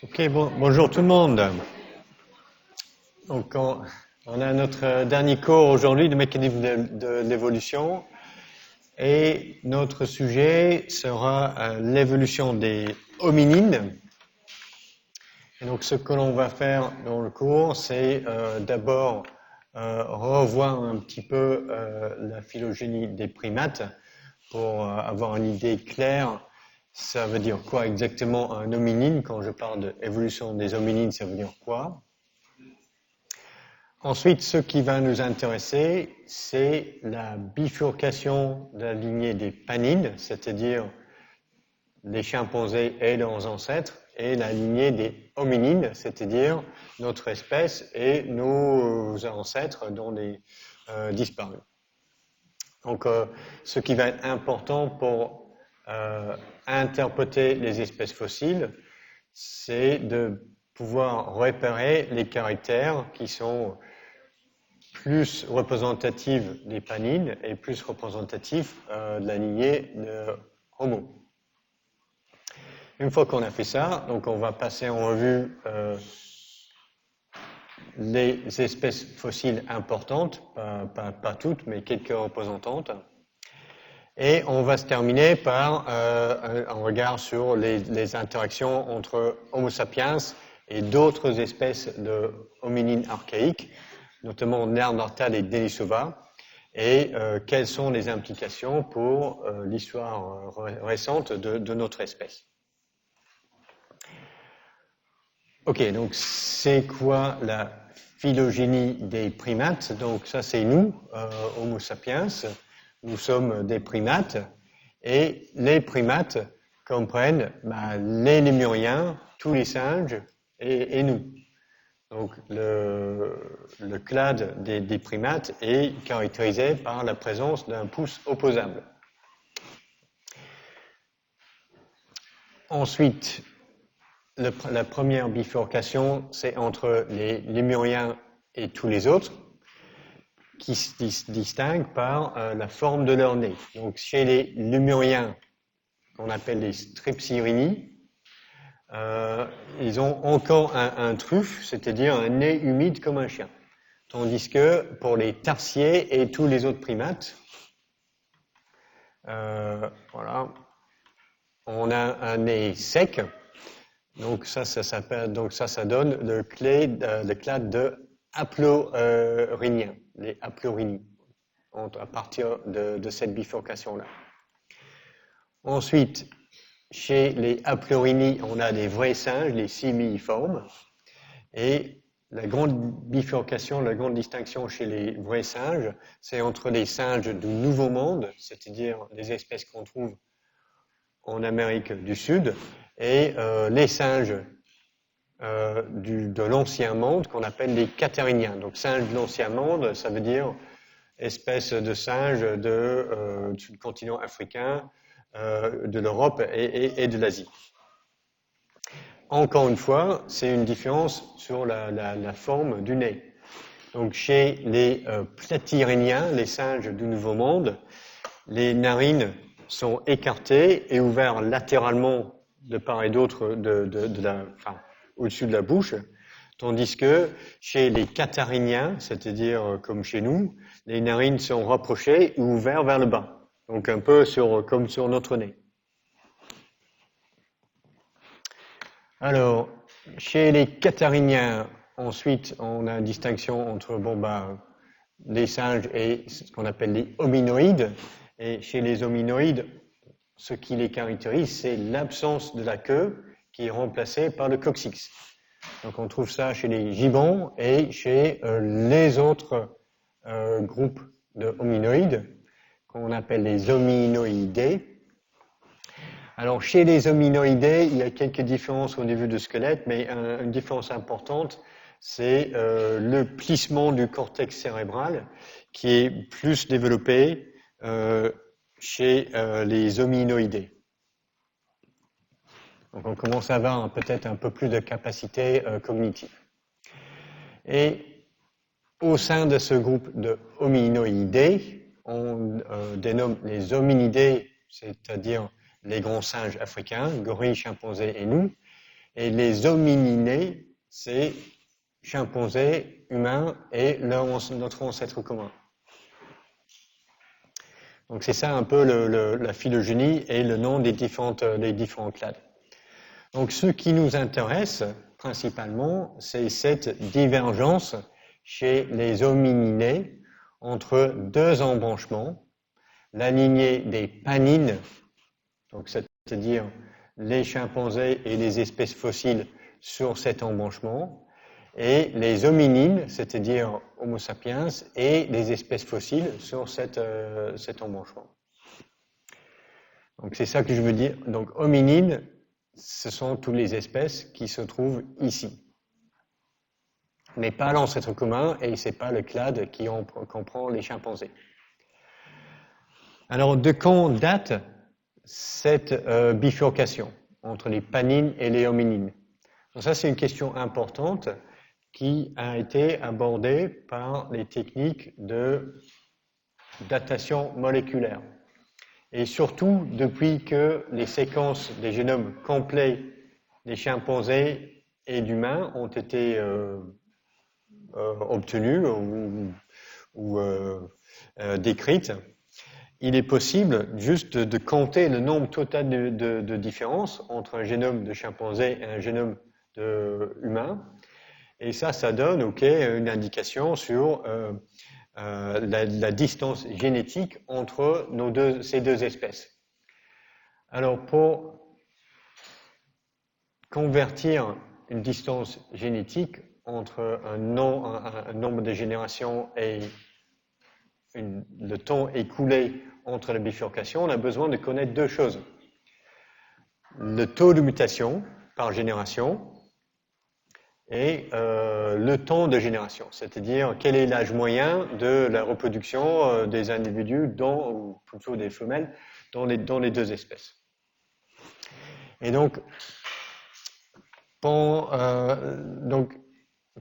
Ok, bonjour tout le monde. Donc, on a notre dernier cours aujourd'hui de mécanisme de l'évolution et notre sujet sera l'évolution des hominines. Et donc, ce que l'on va faire dans le cours, c'est d'abord revoir un petit peu la phylogénie des primates pour avoir une idée claire. Ça veut dire quoi exactement un hominine? Quand je parle d'évolution des hominines, ça veut dire quoi? Ensuite, ce qui va nous intéresser, c'est la bifurcation de la lignée des panines, c'est-à-dire les chimpanzés et leurs ancêtres, et la lignée des hominines, c'est-à-dire notre espèce et nos ancêtres dont les disparus. Donc, ce qui va être important pour interpréter les espèces fossiles, c'est de pouvoir repérer les caractères qui sont plus représentatifs des panines et plus représentatifs de la lignée de Homo. Une fois qu'on a fait ça, donc on va passer en revue les espèces fossiles importantes, pas toutes, mais quelques représentantes. Et on va se terminer par un regard sur les interactions entre Homo sapiens et d'autres espèces de hominines archaïques, notamment Néandertal et Denisova, et quelles sont les implications pour l'histoire récente de notre espèce. Ok, donc c'est quoi la phylogénie des primates? Donc ça c'est nous, Homo sapiens, nous sommes des primates, et les primates comprennent les lémuriens, tous les singes et nous. Donc le clade des primates est caractérisé par la présence d'un pouce opposable. Ensuite, la première bifurcation, c'est entre les lémuriens et tous les autres, qui se distinguent par la forme de leur nez. Donc chez les lémuriens, qu'on appelle les Strepsirrhini, ils ont encore un truffe, c'est-à-dire un nez humide comme un chien. Tandis que pour les tarsiers et tous les autres primates, voilà, on a un nez sec. Donc ça s'appelle, donc ça donne le clade de haplorhynien, les haplorhinies, à partir de cette bifurcation-là. Ensuite, chez les haplorhinies, on a des vrais singes, les simiiformes, et la grande bifurcation, la grande distinction chez les vrais singes, c'est entre les singes du Nouveau Monde, c'est-à-dire les espèces qu'on trouve en Amérique du Sud, et les singes de l'Ancien Monde qu'on appelle les catarrhiniens. Donc singes de l'Ancien Monde, ça veut dire espèces de singes du continent africain, de l'Europe et de l'Asie. Encore une fois, c'est une différence sur la forme du nez. Donc chez les platyrrhéniens, les singes du Nouveau Monde, les narines sont écartées et ouvertes latéralement de part et d'autre au-dessus de la bouche, tandis que chez les catarrhiniens, c'est-à-dire comme chez nous, les narines sont rapprochées ou ouvertes vers le bas, donc un peu comme sur notre nez. Alors, chez les catarrhiniens, ensuite, on a une distinction entre les singes et ce qu'on appelle les hominoïdes. Et chez les hominoïdes, ce qui les caractérise, c'est l'absence de la queue qui est remplacée par le coccyx. Donc on trouve ça chez les gibbons et chez les autres groupes de hominoïdes, qu'on appelle les hominoïdés. Alors chez les hominoïdés, il y a quelques différences au niveau du squelette, mais une différence importante, c'est le plissement du cortex cérébral qui est plus développé chez les hominoïdés. Donc on commence à avoir peut-être un peu plus de capacité cognitive. Et au sein de ce groupe de hominoïdés, on dénomme les hominidés, c'est-à-dire les grands singes africains, gorilles, chimpanzés et nous. Et les homininés, c'est chimpanzés, humains et notre ancêtre commun. Donc c'est ça un peu la phylogénie et le nom des différents clades. Donc ce qui nous intéresse principalement, c'est cette divergence chez les homininés entre deux embranchements, la lignée des panines, donc c'est-à-dire les chimpanzés et les espèces fossiles sur cet embranchement, et les hominines, c'est-à-dire Homo sapiens, et les espèces fossiles sur cet embranchement. Donc c'est ça que je veux dire. Donc hominines, ce sont toutes les espèces qui se trouvent ici. Mais pas l'ancêtre commun, et c'est pas le clade qui comprend les chimpanzés. Alors de quand date cette bifurcation entre les panines et les hominines? Donc ça c'est une question importante qui a été abordée par les techniques de datation moléculaire. Et surtout depuis que les séquences des génomes complets des chimpanzés et d'humains ont été obtenues ou décrites, il est possible juste de compter le nombre total de différences entre un génome de chimpanzé et un génome humain. Et ça donne une indication sur la distance génétique entre ces deux espèces. Alors, pour convertir une distance génétique entre un nombre de générations et le temps écoulé entre la bifurcation, on a besoin de connaître deux choses. Le taux de mutation par génération et le temps de génération, c'est-à-dire quel est l'âge moyen de la reproduction des individus, ou plutôt des femelles, dans les deux espèces. Et donc,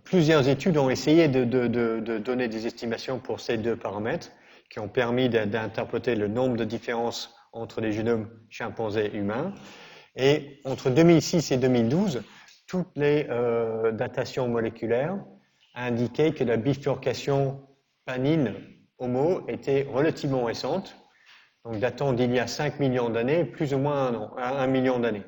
plusieurs études ont essayé de donner des estimations pour ces deux paramètres qui ont permis d'interpréter le nombre de différences entre les génomes chimpanzés et humains. Et entre 2006 et 2012, toutes les datations moléculaires indiquaient que la bifurcation panine-homo était relativement récente, donc datant d'il y a 5 millions d'années, plus ou moins 1 million d'années.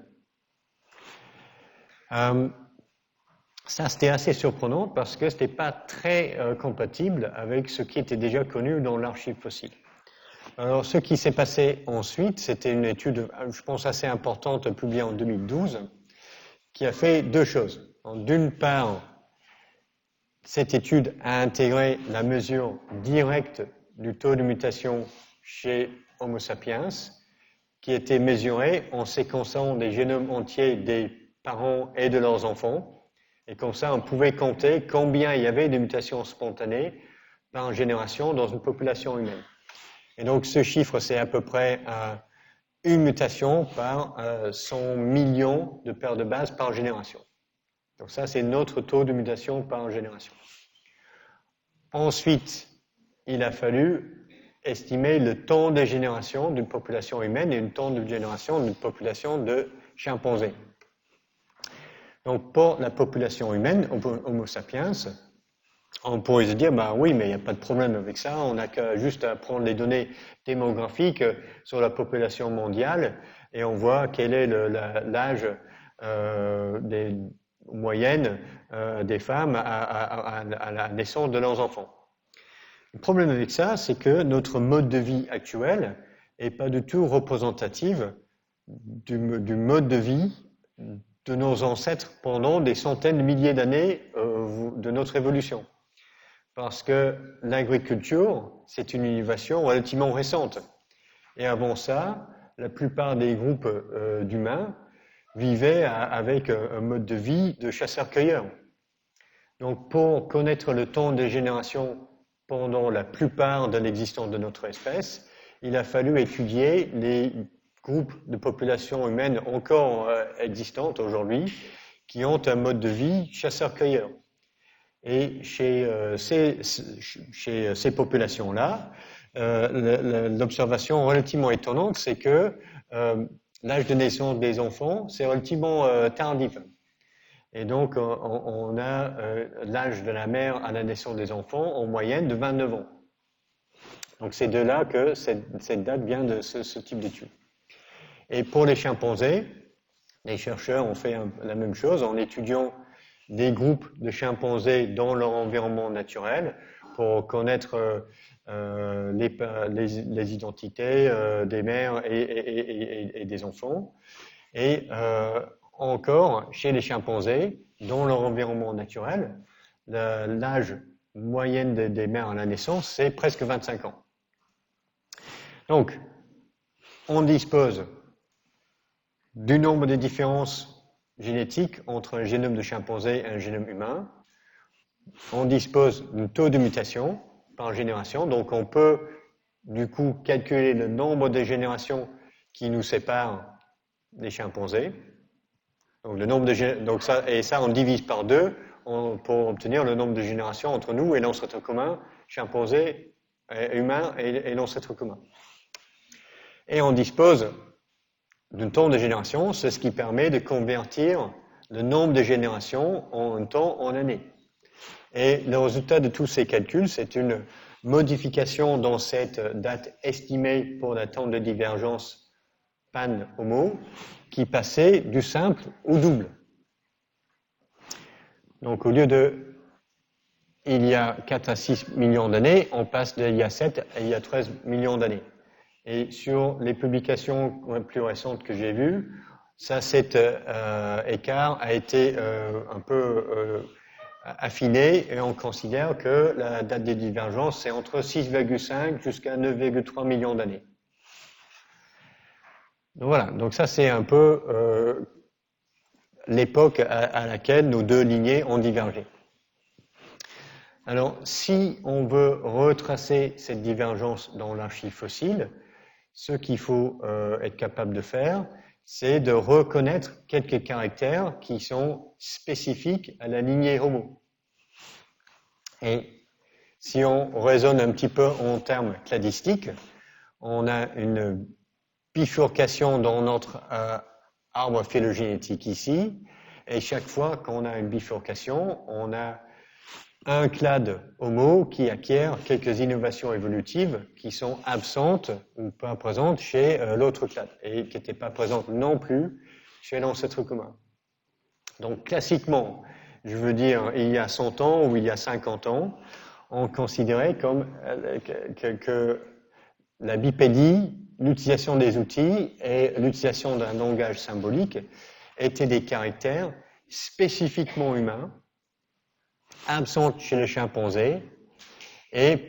Ça, c'était assez surprenant parce que c'était pas très compatible avec ce qui était déjà connu dans l'archive fossile. Alors, ce qui s'est passé ensuite, c'était une étude, je pense, assez importante, publiée en 2012, qui a fait deux choses. D'une part, cette étude a intégré la mesure directe du taux de mutation chez Homo sapiens, qui était mesurée en séquençant des génomes entiers des parents et de leurs enfants. Et comme ça, on pouvait compter combien il y avait de mutations spontanées par génération dans une population humaine. Et donc, ce chiffre, c'est à peu près une mutation par 100 millions de paires de bases par génération. Donc ça, c'est notre taux de mutation par génération. Ensuite, il a fallu estimer le temps de génération d'une population humaine et le temps de génération d'une population de chimpanzés. Donc, pour la population humaine, Homo sapiens, on pourrait se dire, oui, mais il n'y a pas de problème avec ça, on n'a qu'à juste à prendre les données démographiques sur la population mondiale et on voit quel est l'âge moyenne des femmes à la naissance de leurs enfants. Le problème avec ça, c'est que notre mode de vie actuel n'est pas du tout représentatif du mode de vie de nos ancêtres pendant des centaines de milliers d'années de notre évolution. Parce que l'agriculture, c'est une innovation relativement récente. Et avant ça, la plupart des groupes d'humains vivaient avec un mode de vie de chasseur-cueilleur. Donc, pour connaître le temps des générations pendant la plupart de l'existence de notre espèce, il a fallu étudier les groupes de population humaine encore existantes aujourd'hui qui ont un mode de vie chasseur-cueilleur. Et chez ces populations-là, l'observation relativement étonnante, c'est que l'âge de naissance des enfants, c'est relativement tardif. Et donc, on a l'âge de la mère à la naissance des enfants en moyenne de 29 ans. Donc, c'est de là que cette date vient de ce type d'étude. Et pour les chimpanzés, les chercheurs ont fait la même chose en étudiant des groupes de chimpanzés dans leur environnement naturel pour connaître les identités des mères et des enfants. Et encore, chez les chimpanzés, dans leur environnement naturel, l'âge moyen des mères à la naissance, c'est presque 25 ans. Donc, on dispose du nombre de différences génétiques entre un génome de chimpanzé et un génome humain. On dispose d'un taux de mutation par génération, donc on peut du coup calculer le nombre de générations qui nous séparent des chimpanzés. Donc, ça on divise par 2 pour obtenir le nombre de générations entre nous et l'ancêtre commun, chimpanzé, humain et l'ancêtre commun. Et on dispose d'un temps de génération, c'est ce qui permet de convertir le nombre de générations en temps en années. Et le résultat de tous ces calculs, c'est une modification dans cette date estimée pour la temps de divergence pan-homo, qui passait du simple au double. Donc au lieu de il y a 4 à 6 millions d'années, on passe d'il y a 7 à il y a 13 millions d'années. Et sur les publications plus récentes que j'ai vues, cet écart a été un peu affiné et on considère que la date de divergence c'est entre 6,5 jusqu'à 9,3 millions d'années. Donc voilà, donc ça c'est un peu l'époque à laquelle nos deux lignées ont divergé. Alors, si on veut retracer cette divergence dans l'archive fossile, ce qu'il faut être capable de faire, c'est de reconnaître quelques caractères qui sont spécifiques à la lignée Homo. Et si on raisonne un petit peu en termes cladistiques, on a une bifurcation dans notre arbre phylogénétique ici, et chaque fois qu'on a une bifurcation, on a un clade Homo qui acquiert quelques innovations évolutives qui sont absentes ou pas présentes chez l'autre clade et qui n'étaient pas présentes non plus chez l'ancêtre commun. Donc classiquement, je veux dire il y a 100 ans ou il y a 50 ans, on considérait comme que la bipédie, l'utilisation des outils et l'utilisation d'un langage symbolique étaient des caractères spécifiquement humains, absentes chez les chimpanzés et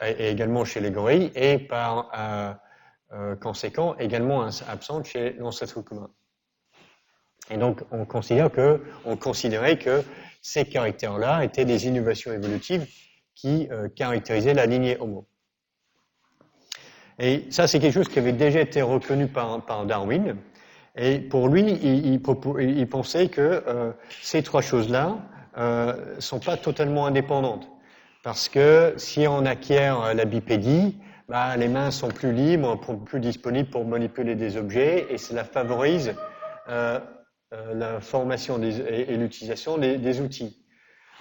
également chez les gorilles et par conséquent également absentes chez l'ancêtre commun. Et donc on considérait que ces caractères-là étaient des innovations évolutives qui caractérisaient la lignée Homo. Et ça c'est quelque chose qui avait déjà été reconnu par Darwin. Et pour lui, il pensait que ces trois choses-là sont pas totalement indépendantes. Parce que si on acquiert la bipédie, les mains sont plus libres, plus disponibles pour manipuler des objets et cela favorise la formation et l'utilisation des outils.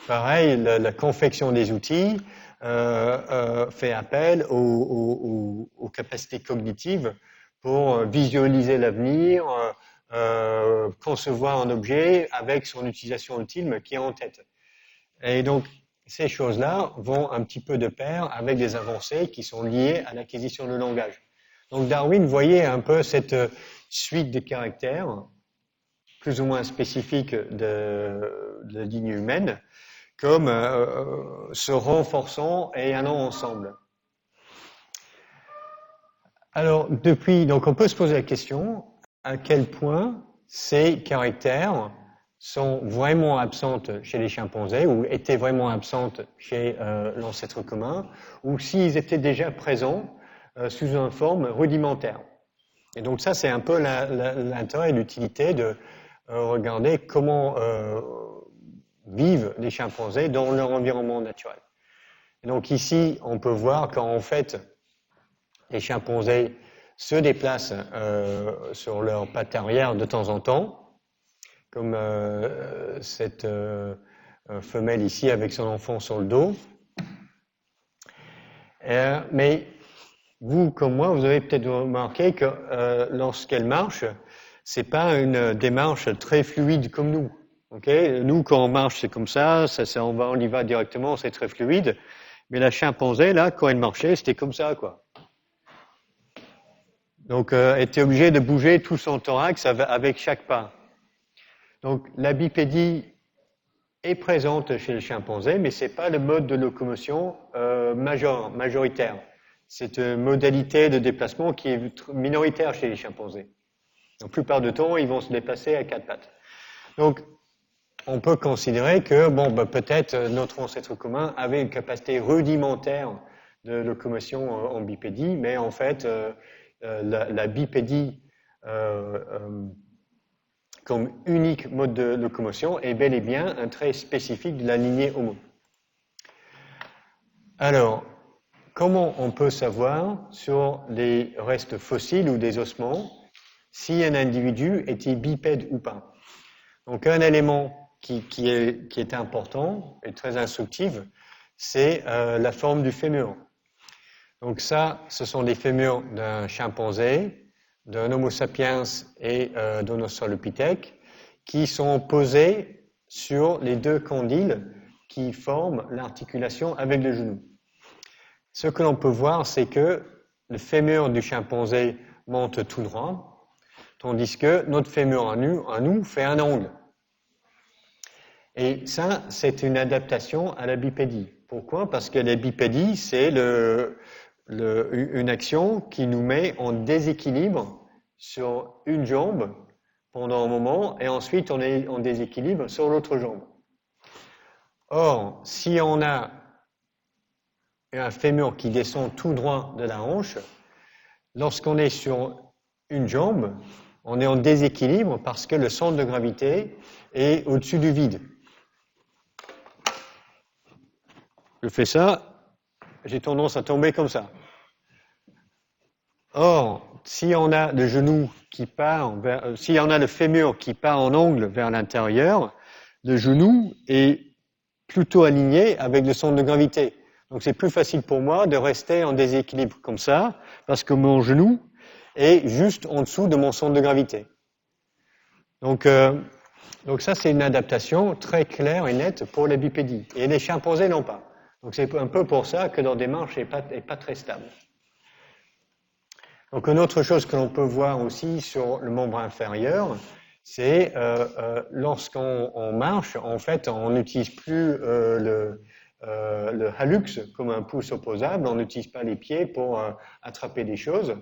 Pareil, la confection des outils fait appel aux capacités cognitives pour visualiser l'avenir, concevoir un objet avec son utilisation ultime qui est en tête. Et donc, ces choses-là vont un petit peu de pair avec des avancées qui sont liées à l'acquisition de langage. Donc, Darwin voyait un peu cette suite de caractères plus ou moins spécifiques de la lignée humaine comme se renforçant et allant ensemble. Alors, donc on peut se poser la question à quel point ces caractères sont vraiment absentes chez les chimpanzés ou étaient vraiment absentes chez l'ancêtre commun ou s'ils étaient déjà présents sous une forme rudimentaire. Et donc ça, c'est un peu l'intérêt et l'utilité de regarder comment vivent les chimpanzés dans leur environnement naturel. Et donc ici, on peut voir qu'en fait, les chimpanzés se déplacent sur leurs pattes arrière de temps en temps, comme cette femelle ici avec son enfant sur le dos. Mais vous, comme moi, vous avez peut-être remarqué que lorsqu'elle marche, c'est pas une démarche très fluide comme nous. Okay? Nous, quand on marche, c'est comme ça, on y va directement, c'est très fluide. Mais la chimpanzé, là, quand elle marchait, c'était comme ça, quoi. Donc, elle était obligée de bouger tout son thorax avec chaque pas. Donc, la bipédie est présente chez les chimpanzés, mais c'est pas le mode de locomotion majoritaire. C'est une modalité de déplacement qui est minoritaire chez les chimpanzés. La plupart du temps, ils vont se déplacer à quatre pattes. Donc, on peut considérer que, peut-être notre ancêtre commun avait une capacité rudimentaire de locomotion en bipédie, mais en fait, la bipédie comme unique mode de locomotion est bel et bien un trait spécifique de la lignée Homo. Alors, comment on peut savoir sur les restes fossiles ou des ossements si un individu était bipède ou pas? Donc, un élément qui est important et très instructif, c'est la forme du fémur. Donc ça, ce sont les fémurs d'un chimpanzé, d'un Homo sapiens et d'un Australopithèque qui sont posés sur les deux condyles qui forment l'articulation avec le genou. Ce que l'on peut voir, c'est que le fémur du chimpanzé monte tout droit, tandis que notre fémur à nous fait un angle. Et ça, c'est une adaptation à la bipédie. Pourquoi? Parce que la bipédie, c'est une action qui nous met en déséquilibre sur une jambe pendant un moment et ensuite on est en déséquilibre sur l'autre jambe. Or, si on a un fémur qui descend tout droit de la hanche, lorsqu'on est sur une jambe, on est en déséquilibre parce que le centre de gravité est au-dessus du vide. Je fais ça, j'ai tendance à tomber comme ça. Or, si on a le genou qui part si on a le fémur qui part en angle vers l'intérieur, le genou est plutôt aligné avec le centre de gravité. Donc c'est plus facile pour moi de rester en déséquilibre comme ça, parce que mon genou est juste en dessous de mon centre de gravité. Donc ça, c'est une adaptation très claire et nette pour la bipédie. Et les chimpanzés n'ont pas. Donc c'est un peu pour ça que leur démarche n'est pas très stable. Donc une autre chose que l'on peut voir aussi sur le membre inférieur, c'est lorsqu'on marche, en fait, on n'utilise plus le hallux comme un pouce opposable, on n'utilise pas les pieds pour attraper des choses,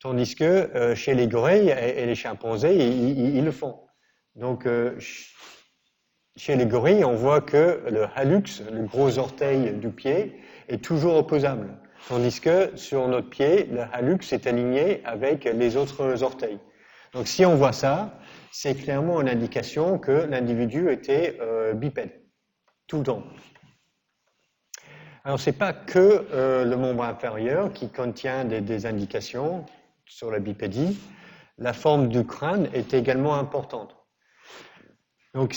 tandis que chez les gorilles et les chimpanzés, ils le font. Donc chez les gorilles, on voit que le hallux, le gros orteil du pied, est toujours opposable. Tandis que sur notre pied, le hallux est aligné avec les autres orteils. Donc si on voit ça, c'est clairement une indication que l'individu était bipède, tout le temps. Alors c'est pas que le membre inférieur qui contient des indications sur la bipédie, la forme du crâne est également importante. Donc,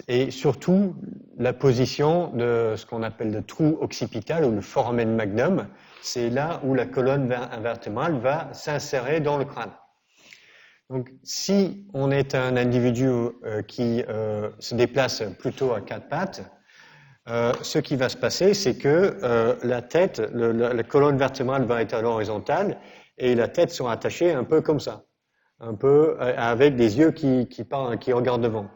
et surtout la position de ce qu'on appelle le trou occipital ou le foramen magnum, c'est là où la colonne vertébrale va s'insérer dans le crâne. Donc si on est un individu qui se déplace plutôt à quatre pattes, ce qui va se passer, c'est que la tête, la colonne vertébrale va être à l'horizontale et la tête sera attachée un peu comme ça, un peu avec des yeux qui regardent devant.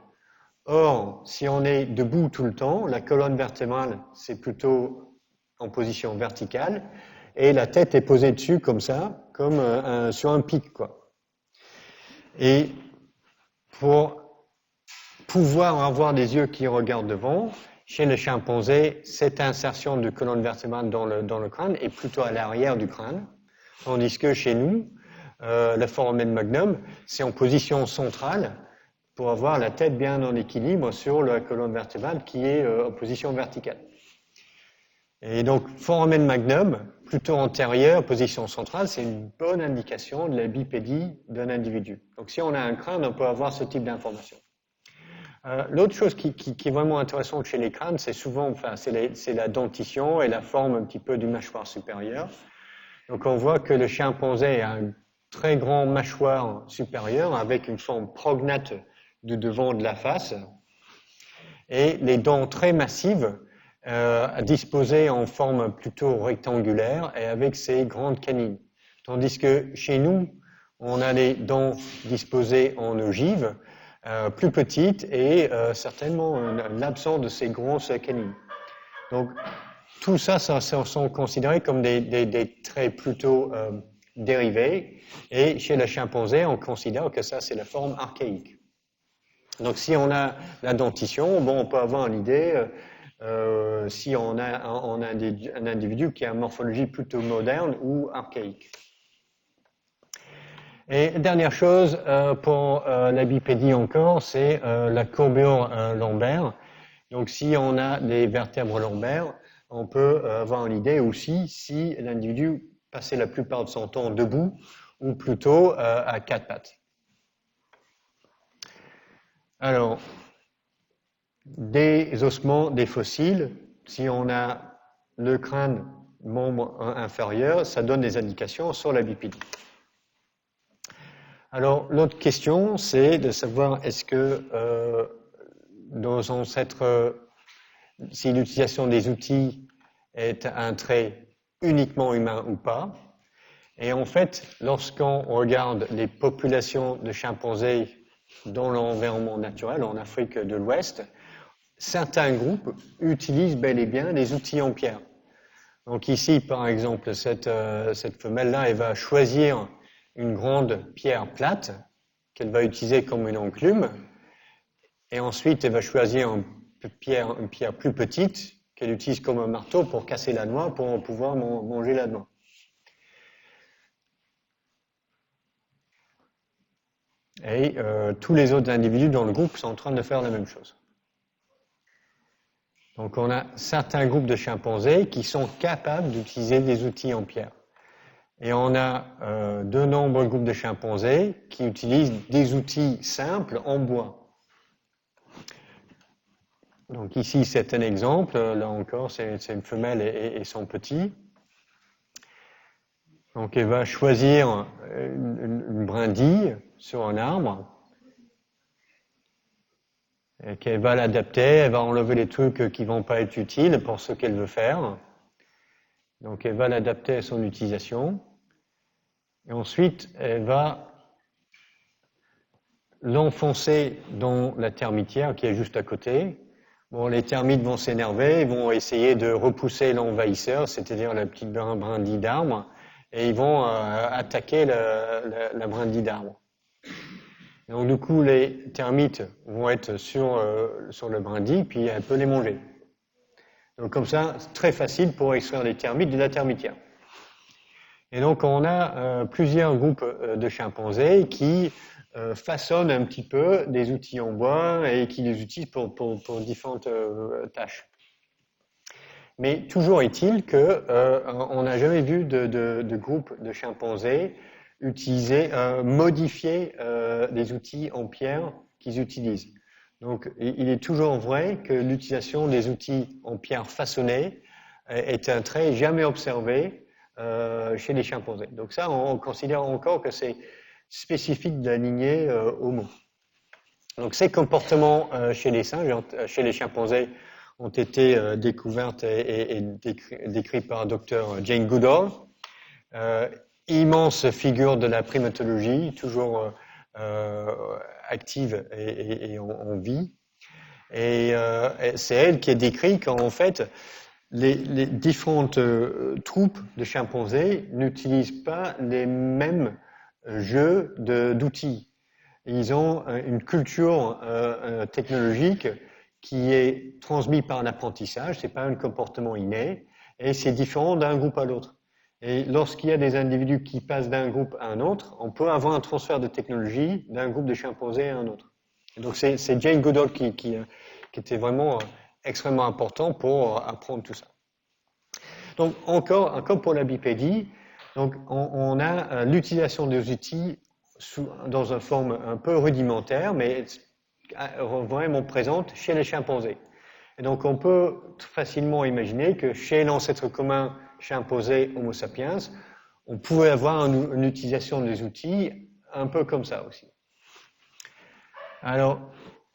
Or, si on est debout tout le temps, la colonne vertébrale, c'est plutôt en position verticale, et la tête est posée dessus comme ça, comme sur un pic, quoi. Et pour pouvoir avoir des yeux qui regardent devant, chez le chimpanzé, cette insertion de colonne vertébrale dans le crâne est plutôt à l'arrière du crâne, tandis que chez nous, le foramen magnum, c'est en position centrale, pour avoir la tête bien en équilibre sur la colonne vertébrale qui est en position verticale. Et donc, foramen magnum, plutôt antérieur, position centrale, c'est une bonne indication de la bipédie d'un individu. Donc, si on a un crâne, on peut avoir ce type d'information. L'autre chose qui est vraiment intéressante chez les crânes, c'est souvent, enfin, c'est la dentition et la forme un petit peu du mâchoire supérieur. Donc on voit que le chimpanzé a un très grand mâchoire supérieur avec une forme prognate du devant de la face et les dents très massives disposées en forme plutôt rectangulaire et avec ces grandes canines. Tandis que chez nous, on a les dents disposées en ogive, plus petites et certainement l'absence de ces grosses canines. Donc tout ça, sont considérés comme des traits plutôt dérivés. Et chez le chimpanzé, on considère que ça, c'est la forme archaïque. Donc si on a la dentition, bon, on peut avoir une idée si on a un individu qui a une morphologie plutôt moderne ou archaïque. Et dernière chose pour la bipédie encore, c'est la courbure lombaire. Donc si on a des vertèbres lombaires, on peut avoir une idée aussi si l'individu passait la plupart de son temps debout ou plutôt à quatre pattes. Alors, des ossements, des fossiles, si on a le crâne membre inférieur, ça donne des indications sur la bipédie. Alors, l'autre question, c'est de savoir est-ce que nos ancêtres, si l'utilisation des outils est un trait uniquement humain ou pas. Et en fait, lorsqu'on regarde les populations de chimpanzés dans l'environnement naturel, en Afrique de l'Ouest, certains groupes utilisent bel et bien des outils en pierre. Donc ici, par exemple, cette femelle-là, elle va choisir une grande pierre plate qu'elle va utiliser comme une enclume, et ensuite elle va choisir une pierre plus petite qu'elle utilise comme un marteau pour casser la noix, pour pouvoir manger la noix. Et tous les autres individus dans le groupe sont en train de faire la même chose. Donc on a certains groupes de chimpanzés qui sont capables d'utiliser des outils en pierre. Et on a de nombreux groupes de chimpanzés qui utilisent des outils simples en bois. Donc ici c'est un exemple, là encore c'est une femelle et son petit. Donc elle va choisir une brindille sur un arbre, et qu'elle va l'adapter, elle va enlever les trucs qui vont pas être utiles pour ce qu'elle veut faire. Donc elle va l'adapter à son utilisation. Et ensuite, elle va l'enfoncer dans la termitière qui est juste à côté. Bon, les termites vont s'énerver, ils vont essayer de repousser l'envahisseur, c'est-à-dire la petite brindille d'arbre, et ils vont attaquer la brindille d'arbre. Donc du coup, les termites vont être sur le brindille, puis elle peut les manger. Donc comme ça, c'est très facile pour extraire les termites de la termitière. Et donc on a plusieurs groupes de chimpanzés qui façonnent un petit peu des outils en bois et qui les utilisent pour différentes tâches. Mais toujours est-il que on n'a jamais vu de groupe de chimpanzés modifier des outils en pierre qu'ils utilisent. Donc il est toujours vrai que l'utilisation des outils en pierre façonnés est un trait jamais observé chez les chimpanzés. Donc ça, on considère encore que c'est spécifique de la lignée Homo. Donc ces comportements chez les singes, chez les chimpanzés, ont été découvertes et décrits par Dr. Jane Goodall. Immense figure de la primatologie, toujours active et en vie. Et c'est elle qui a décrit qu'en fait, les différentes troupes de chimpanzés n'utilisent pas les mêmes jeux d'outils. Ils ont une culture technologique qui est transmise par l'apprentissage, c'est pas un comportement inné, et c'est différent d'un groupe à l'autre. Et lorsqu'il y a des individus qui passent d'un groupe à un autre, on peut avoir un transfert de technologie d'un groupe de chimpanzés à un autre. Et donc c'est Jane Goodall qui était vraiment extrêmement important pour apprendre tout ça. Donc encore pour la bipédie, donc on a l'utilisation des outils dans une forme un peu rudimentaire, mais vraiment présente chez les chimpanzés. Et donc on peut facilement imaginer que chez l'ancêtre commun chimpanzé Homo sapiens, on pouvait avoir une utilisation des outils un peu comme ça aussi. Alors,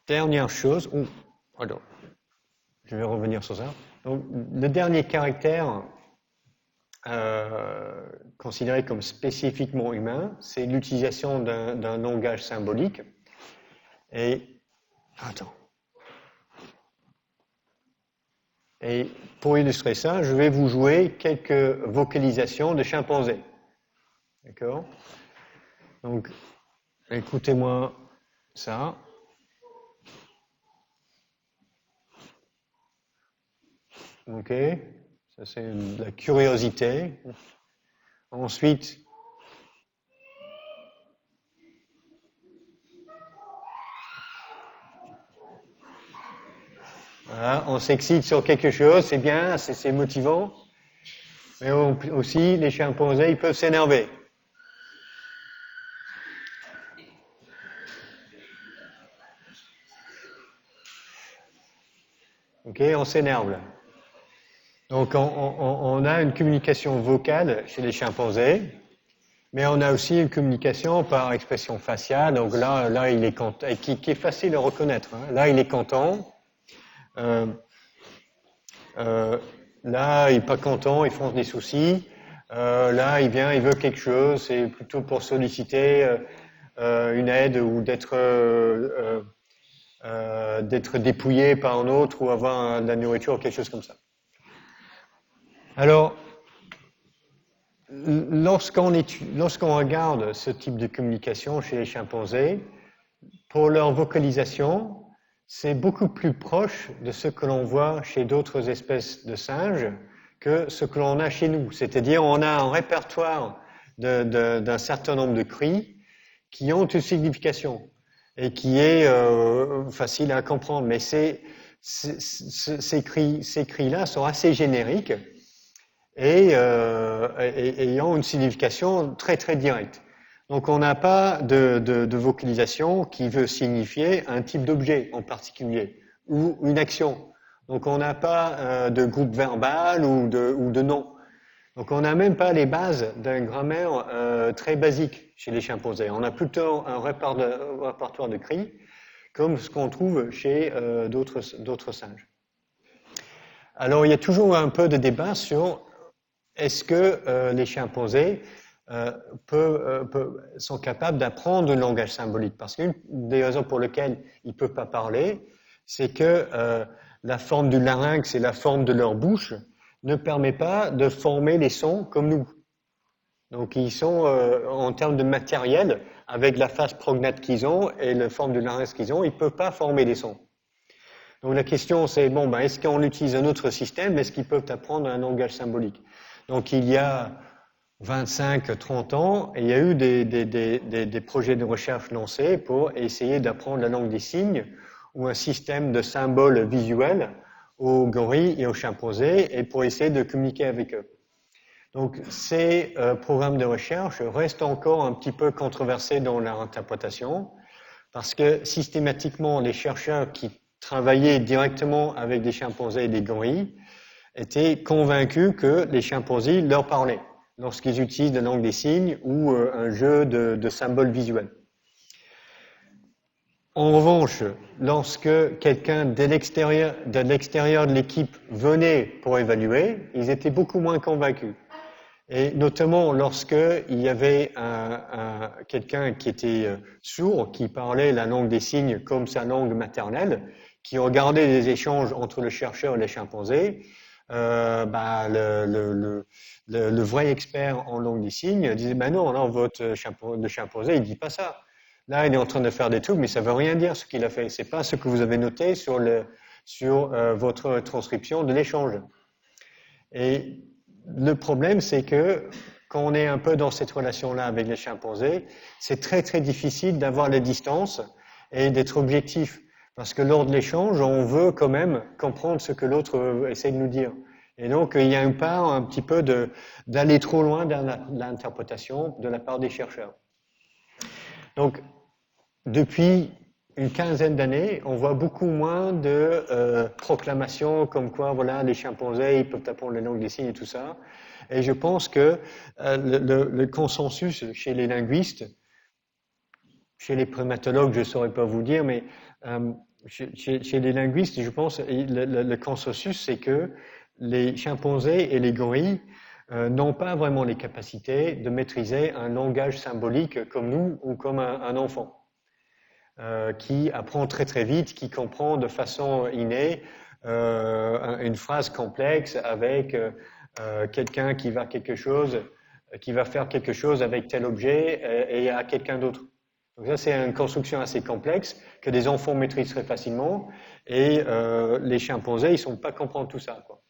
dernière chose, je vais revenir sur ça. Donc, le dernier caractère considéré comme spécifiquement humain, c'est l'utilisation d'un langage symbolique. Et pour illustrer ça, je vais vous jouer quelques vocalisations de chimpanzés. D'accord? Donc, écoutez-moi ça. Ok? Ça, c'est de la curiosité. Ensuite, voilà, on s'excite sur quelque chose, c'est bien, c'est motivant. Mais aussi, les chimpanzés, ils peuvent s'énerver. Ok, on s'énerve. Donc, on a une communication vocale chez les chimpanzés, mais on a aussi une communication par expression faciale. Donc là, il est content, qui est facile à reconnaître. Hein. Là, il est content. Là, il est pas content, il fonce des soucis. Là, il vient, il veut quelque chose. C'est plutôt pour solliciter une aide ou d'être dépouillé par un autre ou avoir de la nourriture ou quelque chose comme ça. Alors, lorsqu'on regarde ce type de communication chez les chimpanzés, pour leur vocalisation, c'est beaucoup plus proche de ce que l'on voit chez d'autres espèces de singes que ce que l'on a chez nous. C'est-à-dire, on a un répertoire d'un certain nombre de cris qui ont une signification et qui est facile à comprendre. Mais ces cris-là sont assez génériques et ayant une signification très très directe. Donc on n'a pas de vocalisation qui veut signifier un type d'objet en particulier ou une action. Donc on n'a pas de groupe verbal ou de nom. Donc on n'a même pas les bases d'un grammaire très basique chez les chimpanzés. On a plutôt un répertoire de cris comme ce qu'on trouve chez d'autres singes. Alors il y a toujours un peu de débat sur est-ce que les chimpanzés sont capables d'apprendre le langage symbolique? Parce qu'une des raisons pour lesquelles ils ne peuvent pas parler, c'est que la forme du larynx et la forme de leur bouche ne permet pas de former les sons comme nous. Donc ils sont, en termes de matériel, avec la face prognate qu'ils ont et la forme du larynx qu'ils ont, ils ne peuvent pas former les sons. Donc la question c'est, est-ce qu'on utilise un autre système? Est-ce qu'ils peuvent apprendre un langage symbolique? Donc il y a 25-30 ans, il y a eu des projets de recherche lancés pour essayer d'apprendre la langue des signes ou un système de symboles visuels aux gorilles et aux chimpanzés et pour essayer de communiquer avec eux. Donc ces programmes de recherche restent encore un petit peu controversés dans leur interprétation parce que systématiquement les chercheurs qui travaillaient directement avec des chimpanzés et des gorilles étaient convaincus que les chimpanzés leur parlaient lorsqu'ils utilisent la langue des signes ou un jeu de symboles visuels. En revanche, lorsque quelqu'un de l'extérieur de l'équipe venait pour évaluer, ils étaient beaucoup moins convaincus. Et notamment lorsqu'il y avait quelqu'un qui était sourd, qui parlait la langue des signes comme sa langue maternelle, qui regardait les échanges entre le chercheur et les chimpanzés, le vrai expert en langue des signes disait non, le chimpanzé il dit pas ça. Là il est en train de faire des trucs mais ça veut rien dire ce qu'il a fait. C'est pas ce que vous avez noté sur votre transcription de l'échange. Et le problème c'est que quand on est un peu dans cette relation-là avec les chimpanzés, c'est très très difficile d'avoir la distance et d'être objectif. Parce que lors de l'échange, on veut quand même comprendre ce que l'autre essaie de nous dire. Et donc, il y a une part un petit peu d'aller trop loin dans l'interprétation de la part des chercheurs. Donc, depuis une quinzaine d'années, on voit beaucoup moins de proclamations comme quoi, voilà, les chimpanzés, ils peuvent apprendre la langue des signes et tout ça. Et je pense que le consensus chez les linguistes, chez les primatologues, je ne saurais pas vous dire, mais chez les linguistes, je pense, le consensus, c'est que les chimpanzés et les gorilles n'ont pas vraiment les capacités de maîtriser un langage symbolique comme nous ou comme un enfant. Qui apprend très très vite, qui comprend de façon innée une phrase complexe avec quelqu'un qui va faire quelque chose avec tel objet et à quelqu'un d'autre. Donc ça c'est une construction assez complexe que des enfants maîtrisent très facilement et les chimpanzés ils sont pas comprendre tout ça quoi.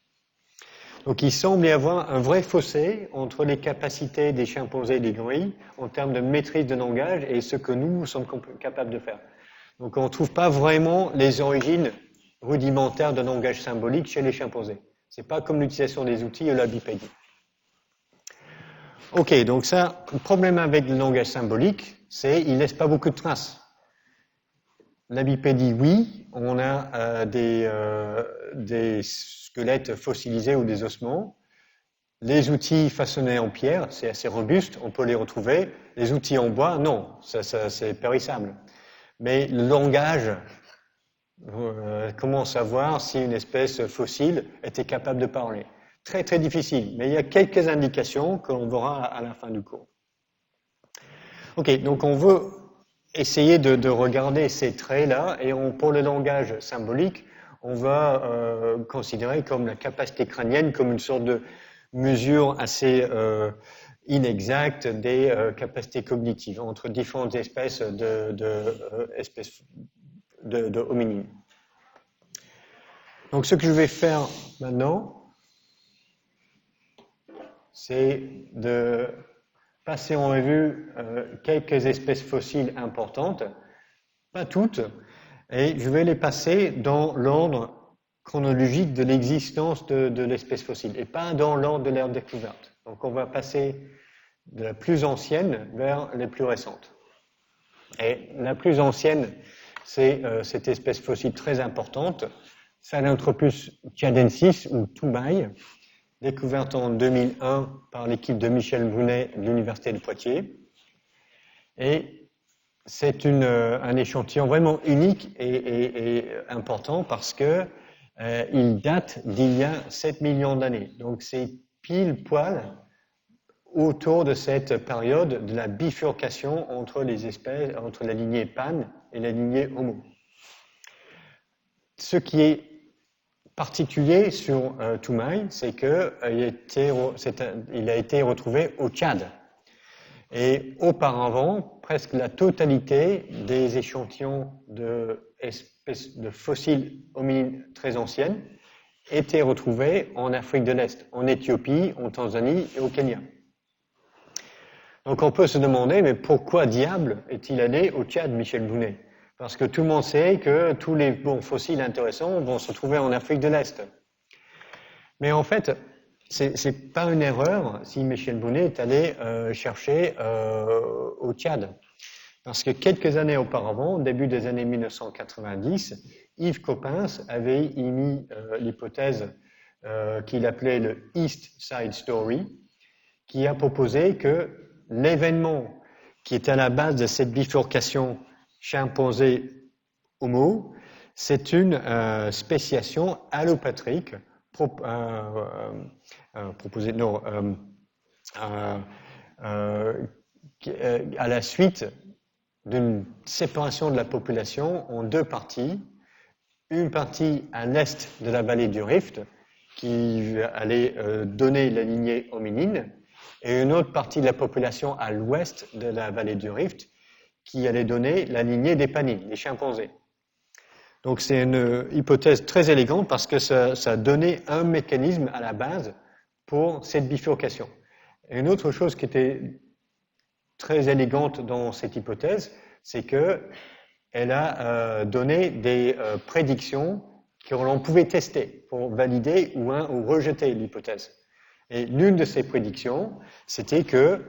Donc il semble y avoir un vrai fossé entre les capacités des chimpanzés et des gorilles en termes de maîtrise de langage et ce que nous sommes capables de faire. Donc on ne trouve pas vraiment les origines rudimentaires de langage symbolique chez les chimpanzés. C'est pas comme l'utilisation des outils et la bipédie. Ok, donc ça, le problème avec le langage symbolique, c'est qu'il laisse pas beaucoup de traces. La bipédie, oui, on a des squelettes fossilisés ou des ossements. Les outils façonnés en pierre, c'est assez robuste, on peut les retrouver. Les outils en bois, non, ça c'est périssable. Mais le langage, comment savoir si une espèce fossile était capable de parler? Très très difficile, mais il y a quelques indications qu'on verra à la fin du cours. Ok, donc on veut essayer de regarder ces traits-là, et pour le langage symbolique, on va considérer comme la capacité crânienne comme une sorte de mesure assez inexacte des capacités cognitives entre différentes espèces de hominines. Donc ce que je vais faire maintenant, c'est de passer en revue quelques espèces fossiles importantes, pas toutes, et je vais les passer dans l'ordre chronologique de l'existence de l'espèce fossile, et pas dans l'ordre de leur découverte. Donc on va passer de la plus ancienne vers les plus récentes. Et la plus ancienne, c'est cette espèce fossile très importante, Sahelanthropus tchadensis ou Toumaï, découverte en 2001 par l'équipe de Michel Brunet de l'Université de Poitiers. Et c'est un échantillon vraiment unique et important parce que il date d'il y a 7 millions d'années. Donc c'est pile poil autour de cette période de la bifurcation entre les espèces, entre la lignée Pan et la lignée Homo. Ce qui est particulier sur Toumaï, c'est qu'il a été retrouvé au Tchad. Et auparavant, presque la totalité des échantillons de fossiles hominines très anciennes étaient retrouvés en Afrique de l'Est, en Éthiopie, en Tanzanie et au Kenya. Donc on peut se demander, mais pourquoi diable est-il allé au Tchad, Michel Brunet? Parce que tout le monde sait que tous les bons fossiles intéressants vont se trouver en Afrique de l'Est. Mais en fait, c'est pas une erreur si Michel Brunet est allé chercher au Tchad. Parce que quelques années auparavant, au début des années 1990, Yves Coppens avait émis l'hypothèse qu'il appelait le East Side Story, qui a proposé que l'événement qui est à la base de cette bifurcation chimpanzé-homo, c'est une spéciation allopatrique à la suite d'une séparation de la population en deux parties. Une partie à l'est de la vallée du Rift, qui allait donner la lignée hominine, et une autre partie de la population à l'ouest de la vallée du Rift, qui allait donner la lignée des panines, des chimpanzés. Donc c'est une hypothèse très élégante parce que ça donnait un mécanisme à la base pour cette bifurcation. Et une autre chose qui était très élégante dans cette hypothèse, c'est que elle a donné des prédictions que l'on pouvait tester pour valider ou rejeter l'hypothèse. Et l'une de ces prédictions, c'était que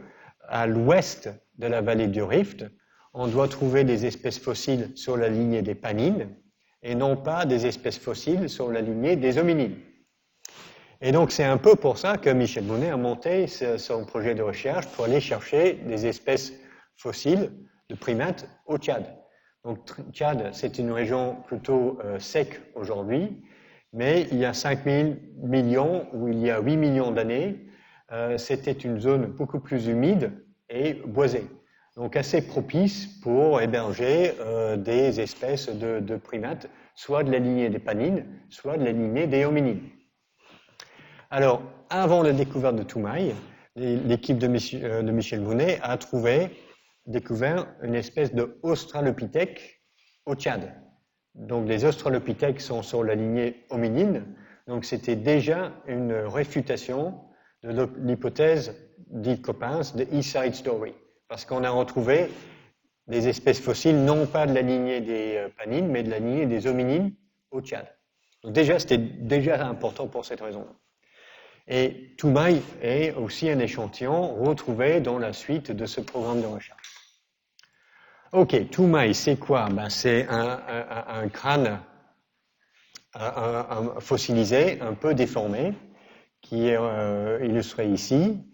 à l'ouest de la vallée du Rift, on doit trouver des espèces fossiles sur la lignée des panines et non pas des espèces fossiles sur la lignée des hominines. Et donc, c'est un peu pour ça que Michel Bonnet a monté son projet de recherche pour aller chercher des espèces fossiles de primates au Tchad. Donc, Tchad, c'est une région plutôt sec aujourd'hui, mais il y a 5000 millions ou il y a 8 millions d'années, c'était une zone beaucoup plus humide et boisée. Donc, assez propice pour héberger des espèces de primates, soit de la lignée des panines, soit de la lignée des hominines. Alors, avant la découverte de Toumaï, l'équipe de Michel Bonnet a découvert une espèce de australopithèque au Tchad. Donc, les australopithèques sont sur la lignée hominine. Donc, c'était déjà une réfutation de l'hypothèse d'Yves Coppens de East Side Story. Parce qu'on a retrouvé des espèces fossiles, non pas de la lignée des panines, mais de la lignée des hominines au Tchad. Donc, déjà, c'était déjà important pour cette raison-là. Et Toumaï est aussi un échantillon retrouvé dans la suite de ce programme de recherche. Ok, Toumaï, c'est quoi? C'est un crâne fossilisé, un peu déformé, qui est illustré ici.